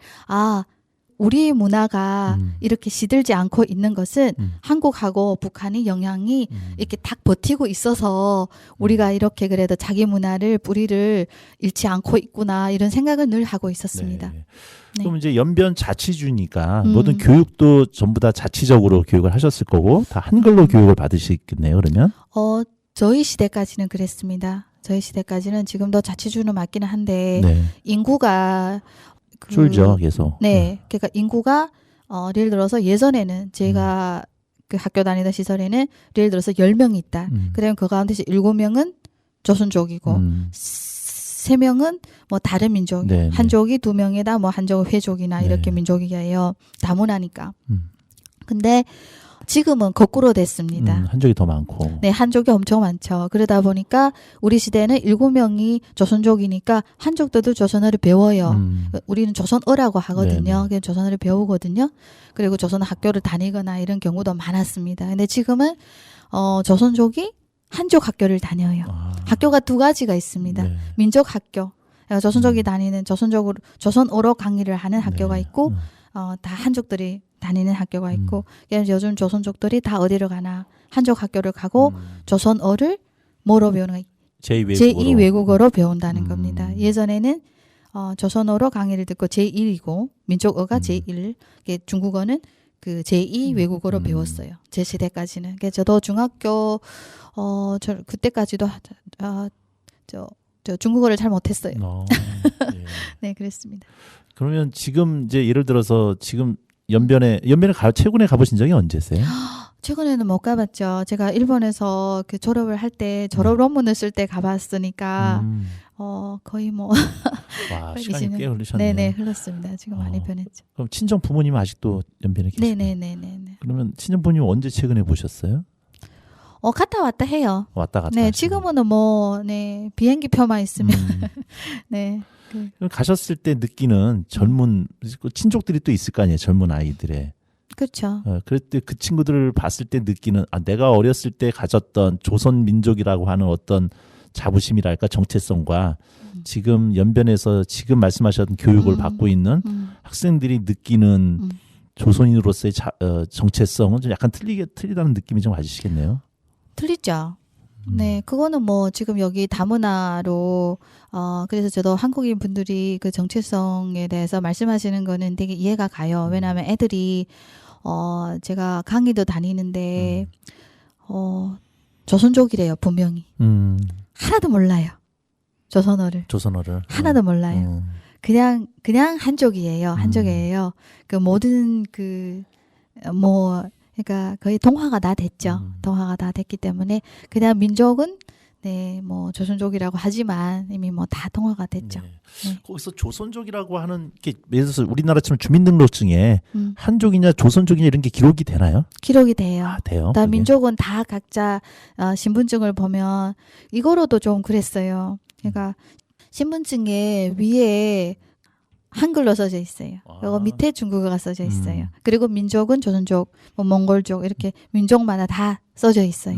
S4: 우리 문화가 이렇게 시들지 않고 있는 것은 한국하고 북한의 영향이 이렇게 딱 버티고 있어서 우리가 이렇게 그래도 자기 문화를 뿌리를 잃지 않고 있구나 이런 생각을 늘 하고 있었습니다.
S2: 네.
S4: 네.
S2: 그럼 이제 연변 자치주니까 모든 교육도 전부 다 자치적으로 교육을 하셨을 거고 다 한글로 교육을 받으시겠네요. 그러면?
S4: 저희 시대까지는 그랬습니다. 저희 시대까지는 지금도 자치주는 맞기는 한데
S2: 네.
S4: 인구가
S2: 줄죠, 계속.
S4: 네. 그러니까 인구가 예를 들어서 예전에는 제가 그 학교 다니던 시절에는 예를 들어서 10명이 있다. 그러면 그 가운데서 7명은 조선족이고 3명은 뭐 다른 민족.
S2: 네,
S4: 한족이 2명이다. 뭐 한족은 회족이나 이렇게 민족이에요. 다문화니까. 근데 지금은 거꾸로 됐습니다.
S2: 한족이 더 많고.
S4: 네, 한족이 엄청 많죠. 그러다 보니까 우리 시대에는 7명이 조선족이니까 한족들도 조선어를 배워요. 우리는 조선어라고 하거든요. 그래서 조선어를 배우거든요. 그리고 조선 학교를 다니거나 이런 경우도 많았습니다. 근데 지금은 조선족이 한족 학교를 다녀요. 학교가 2가지가 있습니다.
S2: 네.
S4: 민족 학교. 조선족이 다니는 조선어로 강의를 하는 학교가 있고 다 한족들이 다니는 학교가 있고 그래서 요즘 조선족들이 다 어디로 가나 한족 학교를 가고 조선어를 뭐로 배우는 거예요? 제2 외국어로 배운다는 겁니다. 예전에는 조선어로 강의를 듣고 제1이고 민족어가 제1, 중국어는 그 제2 외국어로 배웠어요. 제 시대까지는. 그래서 저도 중학교 그때까지도 저 중국어를 잘 못했어요.
S2: 예.
S4: 네, 그랬습니다.
S2: 그러면 지금 이제 예를 들어서 지금 연변에 최근에 가보신 적이 언제세요?
S4: 최근에는 못 가봤죠. 제가 일본에서 그 졸업을 할 때 졸업 논문을 쓸 때 가봤으니까 거의 뭐
S2: 와, 시간이 꽤 흘르셨네요.
S4: 네네, 흘렀습니다. 지금 많이 변했죠.
S2: 그럼 친정 부모님 아직도 연변에 계시나요?
S4: 네네네네.
S2: 그러면 친정 부모님 언제 최근에 보셨어요?
S4: 갔다 왔다 해요.
S2: 왔다 갔다.
S4: 네,
S2: 하시는.
S4: 지금은 뭐, 네, 비행기 표만 있으면, 네.
S2: 그럼 가셨을 때 느끼는 젊은 친족들이 또 있을 거 아니에요. 젊은 아이들의.
S4: 그렇죠.
S2: 그럴 때 그 친구들을 봤을 때 느끼는 내가 어렸을 때 가졌던 조선 민족이라고 하는 어떤 자부심이랄까 정체성과 지금 연변에서 지금 말씀하셨던 교육을 받고 있는 학생들이 느끼는 조선인으로서의 정체성은 좀 약간 틀리다는 느낌이 좀 가지시겠네요.
S4: 틀리죠. 네, 그거는 뭐 지금 여기 다문화로 그래서 저도 한국인 분들이 그 정체성에 대해서 말씀하시는 거는 되게 이해가 가요. 왜냐하면 애들이 제가 강의도 다니는데 조선족이래요, 분명히. 하나도 몰라요. 조선어를. 하나도 몰라요. 그냥 한족이에요. 한족이에요. 그 모든 그러니까 거의 동화가 다 됐죠. 동화가 다 됐기 때문에 그냥 민족은 네, 뭐 조선족이라고 하지만 이미 뭐 다 동화가 됐죠.
S2: 네.
S4: 네.
S2: 거기서 조선족이라고 하는 게 예를 들어서 우리나라처럼 주민등록증에 한족이냐 조선족이냐 이런 게 기록이 되나요?
S4: 기록이 돼요.
S2: 돼요.
S4: 다
S2: 그게?
S4: 민족은 다 각자 신분증을 보면 이거로도 좀 그랬어요. 그러니까 신분증에 위에 한글로 써져 있어요. 그리고 밑에 중국어가 써져 있어요. 그리고 민족은 조선족, 뭐 몽골족 이렇게 민족마다 다 써져 있어요.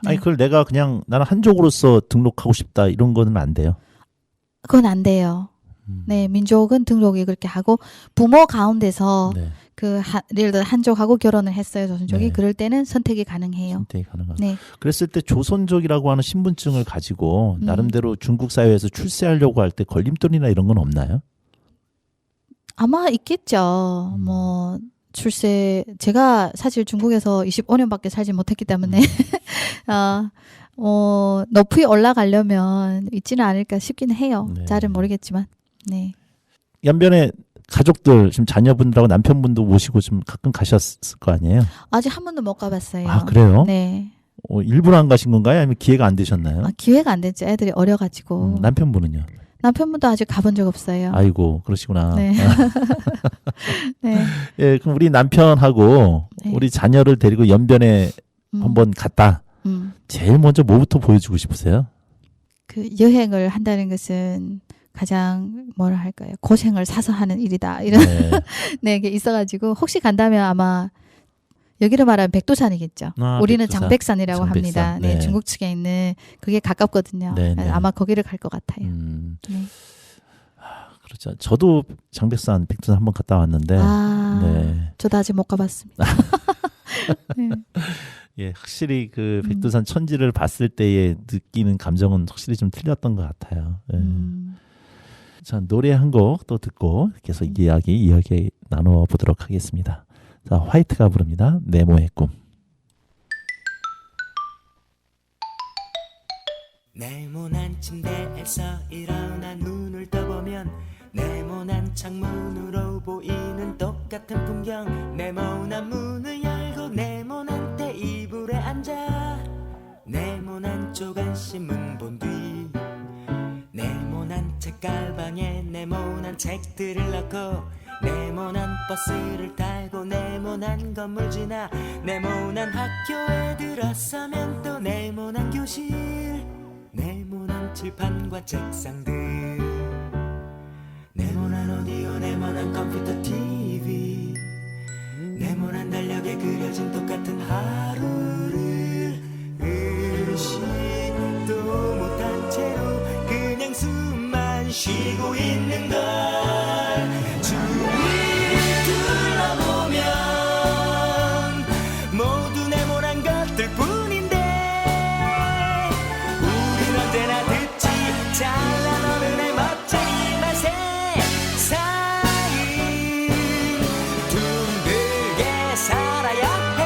S2: 아니
S4: 네.
S2: 그걸 내가 그냥 나는 한족으로서 등록하고 싶다 이런 거는 안 돼요.
S4: 그건 안 돼요. 네, 민족은 등록이 그렇게 하고 부모 가운데서
S2: 네.
S4: 예를 들어 한족하고 결혼을 했어요, 조선족이.
S2: 네.
S4: 그럴 때는 선택이 가능해요.
S2: 선택이 가능한.
S4: 네.
S2: 그랬을 때 조선족이라고 하는 신분증을 가지고 나름대로 중국 사회에서 출세하려고 할 때 걸림돌이나 이런 건 없나요?
S4: 아마 있겠죠. 뭐 제가 사실 중국에서 25년밖에 살지 못했기 때문에 높이 올라가려면 있지는 않을까 싶기는 해요.
S2: 네.
S4: 잘은 모르겠지만. 네.
S2: 연변에 가족들 지금 자녀분들하고 남편분도 모시고 좀 가끔 가셨을 거 아니에요?
S4: 아직 한 번도 못 가봤어요.
S2: 아 그래요?
S4: 네.
S2: 일부러 안 가신 건가요? 아니면 기회가 안 되셨나요?
S4: 기회가 안 됐죠. 애들이 어려가지고.
S2: 남편분은요?
S4: 남편분도 아직 가본 적 없어요.
S2: 아이고 그러시구나.
S4: 네. 네.
S2: 예, 그럼 우리 남편하고
S4: 네.
S2: 우리 자녀를 데리고 연변에 한번 갔다. 제일 먼저 뭐부터 보여주고 싶으세요?
S4: 그 여행을 한다는 것은 가장 뭐라 할까요? 고생을 사서 하는 일이다. 이런
S2: 네.
S4: 네, 게 있어가지고 혹시 간다면 아마 여기로 말하면 백두산이겠죠. 우리는
S2: 백두산.
S4: 장백산이라고
S2: 장백산.
S4: 합니다. 네,
S2: 네.
S4: 중국 측에 있는 그게 가깝거든요.
S2: 네, 네.
S4: 아마 거기를 갈 것 같아요.
S2: 네. 그렇죠. 저도 장백산, 백두산 한번 갔다 왔는데, 네.
S4: 저도 아직 못 가봤습니다. 네.
S2: 예, 확실히 그 백두산 천지를 봤을 때에 느끼는 감정은 확실히 좀 틀렸던 것 같아요. 예. 자, 노래 한 곡 또 듣고 계속 이야기 나누어 보도록 하겠습니다. 자, 화이트가 부릅니다. 네모의 꿈.
S3: 네모난 침대에서 일어나 눈을 떠보면 네모난 창문으로 보이는 똑같은 풍경. 네모난 문을 열고 네모난 테이블에 앉아 네모난 조간신문 본 뒤 네모난 책가방에 네모난 책들을 넣고 네모난 버스를 타고 네모난 건물 지나 네모난 학교에 들어서면 또 네모난 교실 네모난 칠판과 책상들 네모난 오디오 네모난 컴퓨터 TV 네모난 달력에 그려진 똑같은 하루를 의식도 못한 채로 그냥 숨만 쉬고 있는 걸 주위를 둘러보면 모두 네모난 것들 뿐인데 우린 언제나 듣지 잘난 어른의 멋쟁이 맛에 사인 둥글게 살아야 해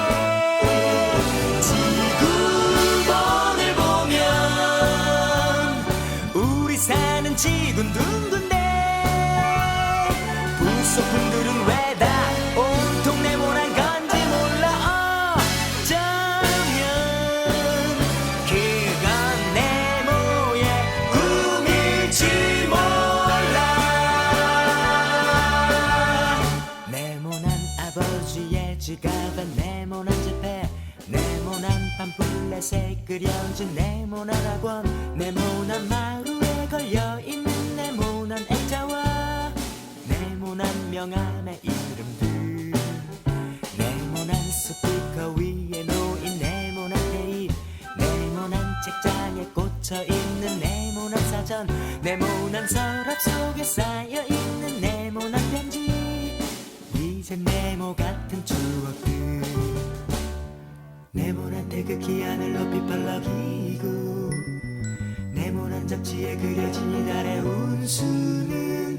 S3: 지구본을 보면 우리 사는 지구는 둥근데 새 끓여진 네모난 학원 네모난 마루에 걸려있는 네모난 액자와 네모난 명함의 이름들 네모난 스피커 위에 놓인 네모난 테이프 네모난 책장에 꽂혀있는 네모난 사전 네모난 서랍 속에 쌓여있는 네모난 편지 이제 네모 같은 추억들 네모난 태극기 하늘 높이 펄럭이고 네모난 잡지에 그려진 이달의 운수는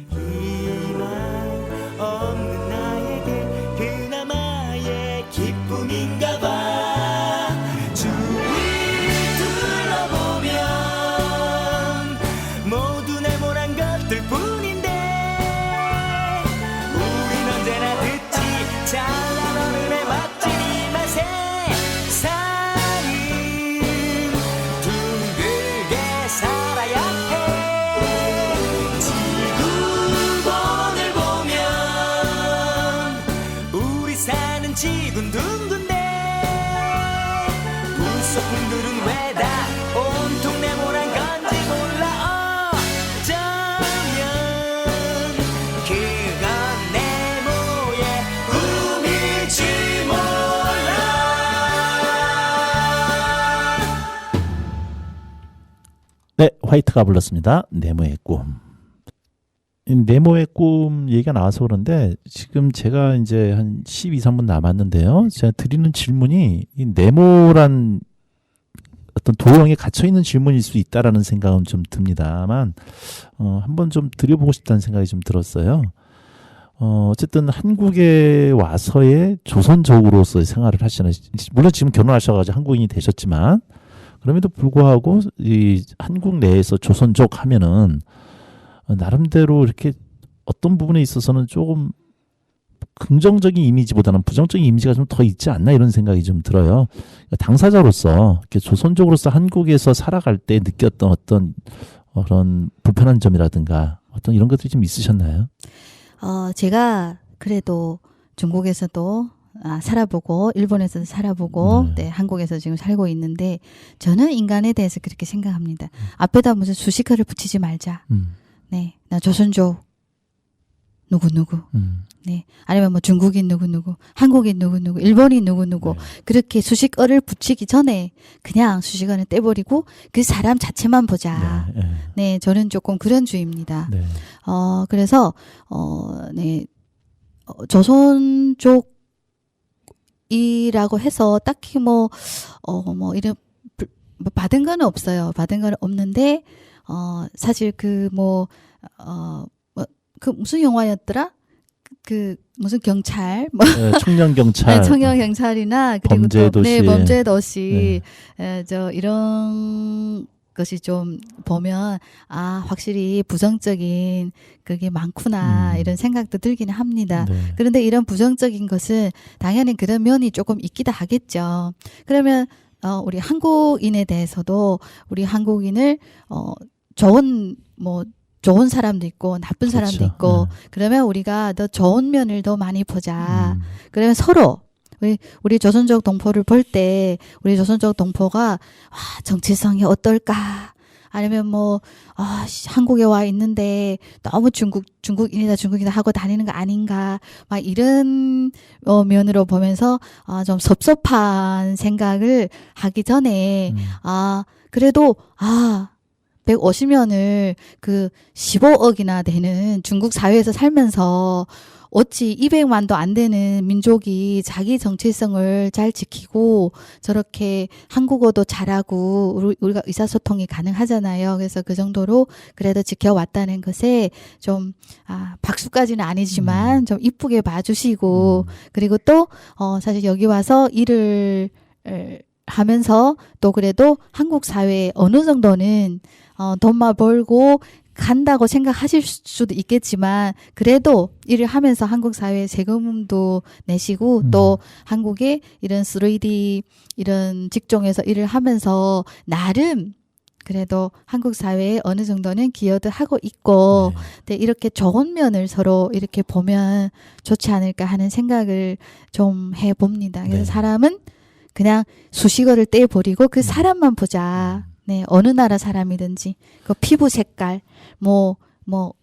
S3: 희망 없는 나에게 그나마의 기쁨인가봐 주위를 둘러보면 모두 네모난 것들 뿐인데 우린 언제나 듣지 잘난 어른의 멋진 이 맛에 세상은 둥글게 살아야 해 지구본을 보면 우리 사는 지구는 둥근데 불소품들은 왜 다 온통 네모난 건지 몰라 어쩌면 그건 네모의 꿈일지 몰라
S2: 네, 화이트가 불렀습니다. 네모의 꿈. 이 네모의 꿈 얘기가 나와서 그런데 지금 제가 이제 한 12, 3분 남았는데요. 제가 드리는 질문이 이 네모란 어떤 도형에 갇혀 있는 질문일 수 있다라는 생각은 좀 듭니다만 한번 좀 드려보고 싶다는 생각이 좀 들었어요. 어쨌든 한국에 와서의 조선족으로서의 생활을 하시는 물론 지금 결혼하셔가지고 한국인이 되셨지만 그럼에도 불구하고 이 한국 내에서 조선족 하면은 나름대로 이렇게 어떤 부분에 있어서는 조금 긍정적인 이미지보다는 부정적인 이미지가 좀 더 있지 않나 이런 생각이 좀 들어요. 당사자로서 이렇게 조선족으로서 한국에서 살아갈 때 느꼈던 어떤 그런 불편한 점이라든가 어떤 이런 것들이 좀 있으셨나요?
S4: 제가 그래도 중국에서도 살아보고 일본에서도 살아보고 네, 한국에서 지금 살고 있는데 저는 인간에 대해서 그렇게 생각합니다. 앞에다 무슨 수식어를 붙이지 말자. 네, 나 조선족 누구누구. 네, 아니면 뭐 중국인 누구누구, 한국인 누구누구, 일본인 누구누구.
S2: 네.
S4: 그렇게 수식어를 붙이기 전에 그냥 수식어는 떼버리고 그 사람 자체만 보자.
S2: 네, 네.
S4: 네, 저는 조금 그런 주의입니다.
S2: 네.
S4: 그래서 네, 조선족이라고 해서 딱히 뭐 이런 뭐 받은 건 없어요. 받은 건 없는데 사실 그 무슨 영화였더라? 그 무슨 경찰 뭐
S2: 청년 경찰,
S4: 네, 청년 경찰이나 그리고
S2: 범죄의
S4: 또 네,
S2: 도시.
S4: 범죄의 도시 저 이런 것이 좀 보면 확실히 부정적인 그게 많구나 이런 생각도 들기는 합니다.
S2: 네.
S4: 그런데 이런 부정적인 것은 당연히 그런 면이 조금 있기도 하겠죠. 그러면 우리 한국인에 대해서도 우리 한국인을 좋은 사람도 있고 나쁜
S2: 그렇죠.
S4: 사람도 있고 그러면 우리가 더 좋은 면을 더 많이 보자. 그러면 서로 우리 조선족 동포를 볼 때 우리 조선족 동포가 정체성이 어떨까? 아니면 한국에 와 있는데 너무 중국인이다 하고 다니는 거 아닌가? 막 이런 면으로 보면서 좀 섭섭한 생각을 하기 전에 그래도 150년을 그 15억이나 되는 중국 사회에서 살면서 어찌 200만도 안 되는 민족이 자기 정체성을 잘 지키고 저렇게 한국어도 잘하고 우리가 의사소통이 가능하잖아요. 그래서 그 정도로 그래도 지켜왔다는 것에 좀 박수까지는 아니지만 좀 이쁘게 봐주시고 그리고 또 사실 여기 와서 일을 하면서 또 그래도 한국 사회에 어느 정도는 돈만 벌고 간다고 생각하실 수도 있겠지만 그래도 일을 하면서 한국 사회에 세금도 내시고 또 한국의 이런 3D 이런 직종에서 일을 하면서 나름 그래도 한국 사회에 어느 정도는 기여도 하고 있고 네, 이렇게 좋은 면을 서로 이렇게 보면 좋지 않을까 하는 생각을 좀 해봅니다. 그래서 사람은 그냥 수식어를 떼버리고 그 사람만 보자. 네, 어느 나라 사람이든지 그 피부 색깔, 뭐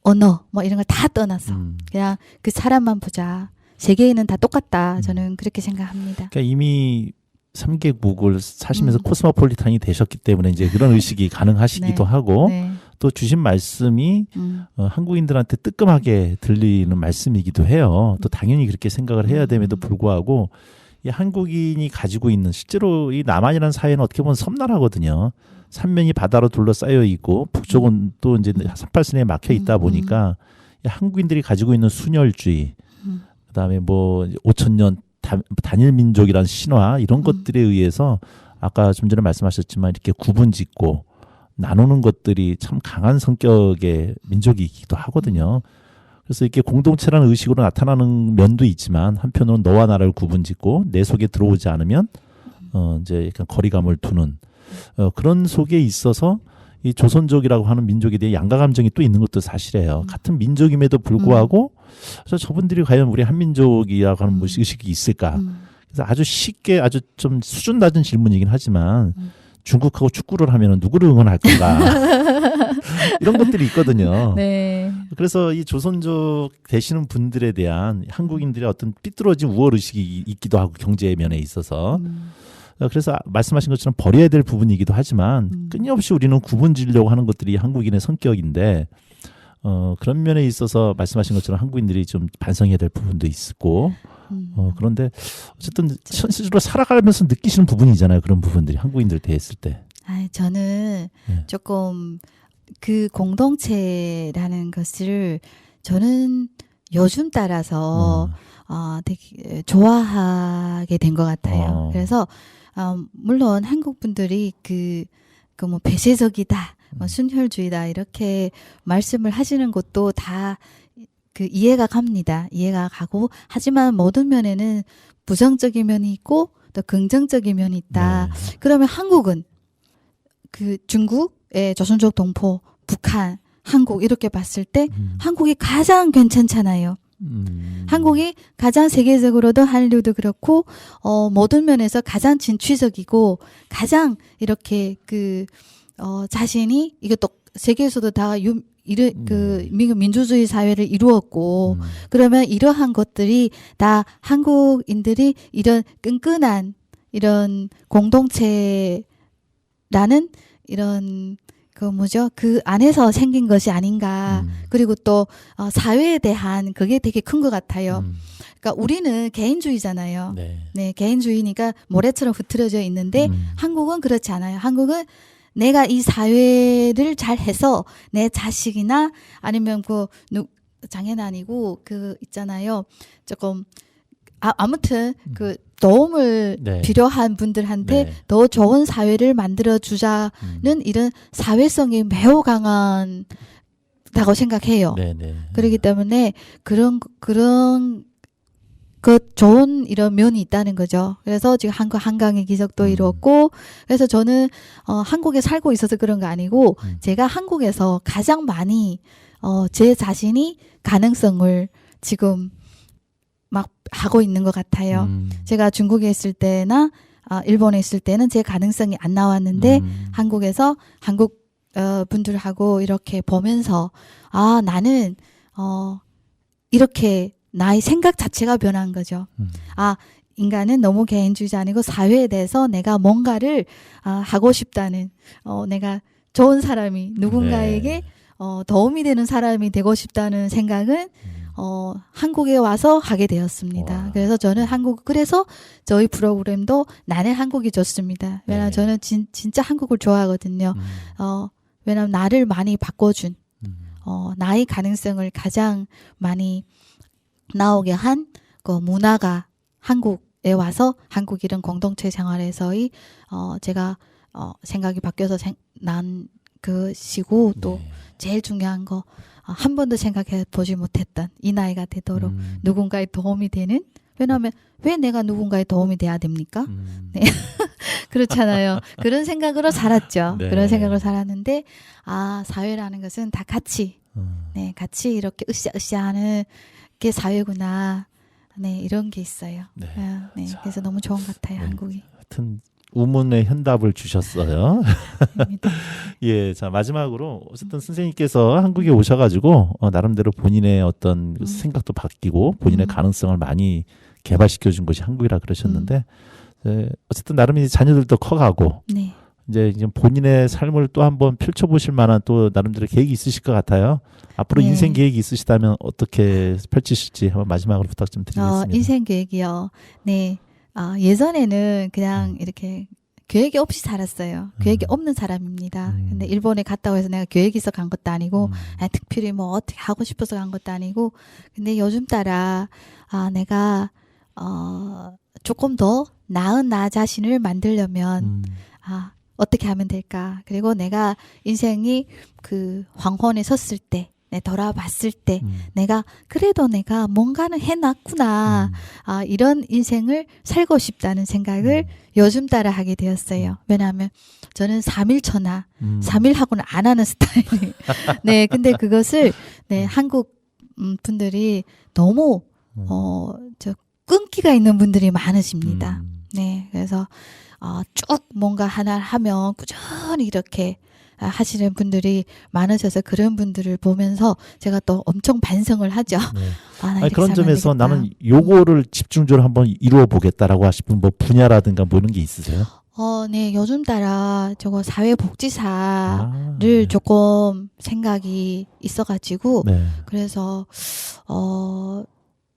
S4: 언어, 뭐 이런 걸 다 떠나서 그냥 그 사람만 보자. 세계인은 다 똑같다. 저는 그렇게 생각합니다.
S2: 그러니까 이미 3개국을 사시면서 코스모폴리탄이 되셨기 때문에 이제 그런 의식이 가능하시기도
S4: 네.
S2: 하고
S4: 네.
S2: 또 주신 말씀이 한국인들한테 뜨끔하게 들리는 말씀이기도 해요. 또 당연히 그렇게 생각을 해야 됨에도 불구하고 이 한국인이 가지고 있는 실제로 이 남한이라는 사회는 어떻게 보면 섬나라거든요. 삼면이 바다로 둘러싸여 있고 북쪽은 또 이제 38선에 막혀 있다 보니까 이 한국인들이 가지고 있는 순혈주의, 그다음에 뭐 5,000년 단일 민족이라는 신화 이런 것들에 의해서 아까 좀 전에 말씀하셨지만 이렇게 구분짓고 나누는 것들이 참 강한 성격의 민족이기도 하거든요. 그래서 이렇게 공동체라는 의식으로 나타나는 면도 있지만 한편으로는 너와 나를 구분짓고 내 속에 들어오지 않으면 이제 약간 거리감을 두는 그런 속에 있어서 이 조선족이라고 하는 민족에 대해 양가 감정이 또 있는 것도 사실이에요. 같은 민족임에도 불구하고 저분들이 과연 우리 한민족이라고 하는 의식이 있을까? 그래서 아주 쉽게 아주 좀 수준 낮은 질문이긴 하지만 중국하고 축구를 하면 누구를 응원할 건가? 이런 것들이 있거든요.
S4: 네.
S2: 그래서 이 조선족 되시는 분들에 대한 한국인들의 어떤 삐뚤어진 우월 의식이 있기도 하고 경제 면에 있어서 그래서 말씀하신 것처럼 버려야 될 부분이기도 하지만 끊임없이 우리는 구분지려고 하는 것들이 한국인의 성격인데 그런 면에 있어서 말씀하신 것처럼 한국인들이 좀 반성해야 될 부분도 있고 그런데 어쨌든 현실적으로 살아가면서 느끼시는 부분이잖아요. 그런 부분들이 한국인들 대했을 때.
S4: 저는
S2: 네.
S4: 조금 그 공동체라는 것을 저는 요즘 따라서 되게 좋아하게 된 것 같아요. 그래서 물론 한국 분들이 뭐 폐쇄적이다, 뭐 순혈주의다 이렇게 말씀을 하시는 것도 다 그 이해가 갑니다. 이해가 가고 하지만 모든 면에는 부정적인 면이 있고 또 긍정적인 면이 있다.
S2: 네.
S4: 그러면 한국은 그 중국의 조선족 동포, 북한, 한국 이렇게 봤을 때 한국이 가장 괜찮잖아요. 한국이 가장 세계적으로도 한류도 그렇고 모든 면에서 가장 진취적이고 가장 이렇게 자신이 이것도 세계에서도 다 미국 민주주의 사회를 이루었고 그러면 이러한 것들이 다 한국인들이 이런 끈끈한 이런 공동체라는 이런 그 안에서 생긴 것이 아닌가. 그리고 또 사회에 대한 그게 되게 큰 것 같아요. 그러니까 우리는 개인주의잖아요. 네, 개인주의니까 모래처럼 흐트러져 있는데 한국은 그렇지 않아요. 한국은 내가 이 사회를 잘 해서 내 자식이나 아니면 장애는 아니고 있잖아요. 조금 아무튼 도움을
S2: 네.
S4: 필요한 분들한테
S2: 네.
S4: 더 좋은 사회를 만들어 주자는 이런 사회성이 매우 강하다고 생각해요.
S2: 네네.
S4: 그렇기 때문에 그런 좋은 이런 면이 있다는 거죠. 그래서 지금 한국 한강의 기적도 이루었고, 그래서 저는 한국에 살고 있어서 그런 거 아니고 제가 한국에서 가장 많이 제 자신이 가능성을 지금 막 하고 있는 것 같아요. 제가 중국에 있을 때나 일본에 있을 때는 제 가능성이 안 나왔는데 한국에서 한국 분들하고 이렇게 보면서 나는 이렇게 나의 생각 자체가 변한 거죠. 인간은 너무 개인주의자 아니고 사회에 대해서 내가 뭔가를 하고 싶다는 내가 좋은 사람이 누군가에게
S2: 네.
S4: 도움이 되는 사람이 되고 싶다는 생각은 한국에 와서 하게 되었습니다.
S2: 와.
S4: 그래서 저는 그래서 저희 프로그램도 나는 한국이 좋습니다. 왜냐하면
S2: 네.
S4: 저는 진짜 한국을 좋아하거든요. 왜냐하면 나를 많이 바꿔준 나의 가능성을 가장 많이 나오게 한 그 문화가 한국에 와서 한국 이런 공동체 생활에서의 제가 생각이 바뀌어서 난 것이고 또
S2: 네.
S4: 제일 중요한 거 한 번도 생각해 보지 못했던 이 나이가 되도록 누군가의 도움이 되는 왜냐하면 왜 내가 누군가의 도움이 돼야 됩니까? 네. 그렇잖아요. 그런 생각으로 살았죠.
S2: 네.
S4: 그런 생각으로 살았는데 사회라는 것은 다 같이 같이 이렇게 으쌰으쌰하는 게 사회구나. 네, 이런 게 있어요.
S2: 네.
S4: 그래서 너무 좋은 것 같아요, 한국이.
S2: 하여튼 우문의 현답을 주셨어요.
S4: 아닙니다.
S2: 예, 자 마지막으로 어쨌든 선생님께서 한국에 오셔가지고 나름대로 본인의 어떤 생각도 바뀌고 본인의 가능성을 많이 개발시켜준 것이 한국이라 그러셨는데 어쨌든 나름 이제 자녀들도 커가고
S4: 네.
S2: 이제 본인의 삶을 또 한번 펼쳐보실 만한 또 나름대로 계획이 있으실 것 같아요. 앞으로
S4: 네.
S2: 인생 계획이 있으시다면 어떻게 펼치실지 한번 마지막으로 부탁 좀 드리겠습니다.
S4: 인생 계획이요. 네. 예전에는 그냥 이렇게 계획이 없이 살았어요. 계획이 없는 사람입니다. 근데 일본에 갔다고 해서 내가 계획이 있어 간 것도 아니고 특별히 뭐 어떻게 하고 싶어서 간 것도 아니고 근데 요즘 따라 내가 조금 더 나은 나 자신을 만들려면 어떻게 하면 될까? 그리고 내가 인생이 그 황혼에 섰을 때 돌아봤을 때 내가 그래도 내가 뭔가는 해놨구나 이런 인생을 살고 싶다는 생각을 요즘 따라 하게 되었어요. 왜냐하면 저는 3일 천하 3일 하고는 안 하는 스타일이에요. 네, 근데 그것을 한국 분들이 너무 끈기가 있는 분들이 많으십니다. 네, 그래서 쭉 뭔가 하나 하면 꾸준히 이렇게 하시는 분들이 많으셔서 그런 분들을 보면서 제가 또 엄청 반성을 하죠.
S2: 네.
S4: 나
S2: 아니,
S4: 이렇게
S2: 그런
S4: 살면 안
S2: 점에서
S4: 되겠다.
S2: 나는 요거를 집중적으로 한번 이루어 보겠다라고 하시는 뭐 분야라든가 뭐 이런 게 있으세요?
S4: 네, 요즘 따라 저거 사회복지사를
S2: 네.
S4: 조금 생각이 있어가지고
S2: 네.
S4: 그래서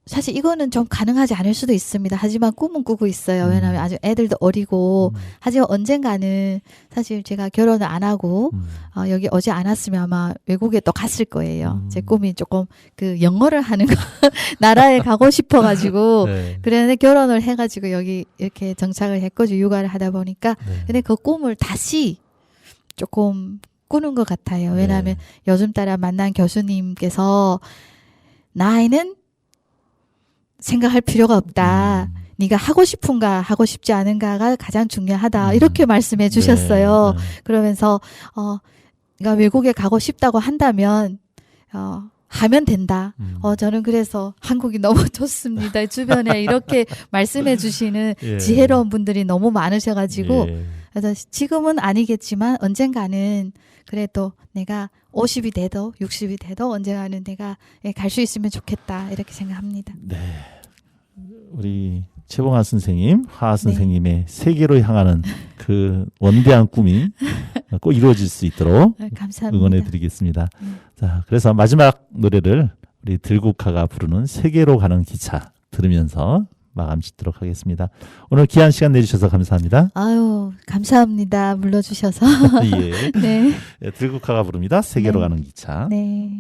S4: 사실 이거는 좀 가능하지 않을 수도 있습니다. 하지만 꿈은 꾸고 있어요. 왜냐하면 아직 애들도 어리고 하지만 언젠가는 사실 제가 결혼을 안 하고 여기 오지 않았으면 아마 외국에 또 갔을 거예요. 제 꿈이 조금 그 영어를 하는 거 나라에 가고 싶어가지고
S2: 네.
S4: 그런데 결혼을 해가지고 여기 이렇게 정착을 했거든요. 육아를 하다 보니까
S2: 네.
S4: 근데 그 꿈을 다시 조금 꾸는 것 같아요. 왜냐하면 요즘 따라 만난 교수님께서 나이는 생각할 필요가 없다. 네가 하고 싶은가 하고 싶지 않은가가 가장 중요하다. 이렇게 말씀해 주셨어요.
S2: 네.
S4: 그러면서 네가 외국에 가고 싶다고 한다면 하면 된다. 저는 그래서 한국이 너무 좋습니다. 주변에 이렇게 말씀해 주시는
S2: 예.
S4: 지혜로운 분들이 너무 많으셔가지고
S2: 예.
S4: 그래서 지금은 아니겠지만 언젠가는 그래도 내가 50이 돼도 60이 돼도 언젠가는 내가 갈 수 있으면 좋겠다 이렇게 생각합니다.
S2: 네. 우리 최봉하 선생님, 하하 선생님의 세계로 향하는 그 원대한 꿈이 꼭 이루어질 수 있도록
S4: 감사합니다.
S2: 응원해 드리겠습니다. 자, 그래서 마지막 노래를 우리 들국화가 부르는 세계로 가는 기차 들으면서 마감 짓도록 하겠습니다. 오늘 귀한 시간 내주셔서 감사합니다.
S4: 아유, 감사합니다. 불러주셔서.
S2: 예.
S4: 네.
S2: 들국화가 부릅니다. 세계로
S4: 네.
S2: 가는 기차.
S4: 네.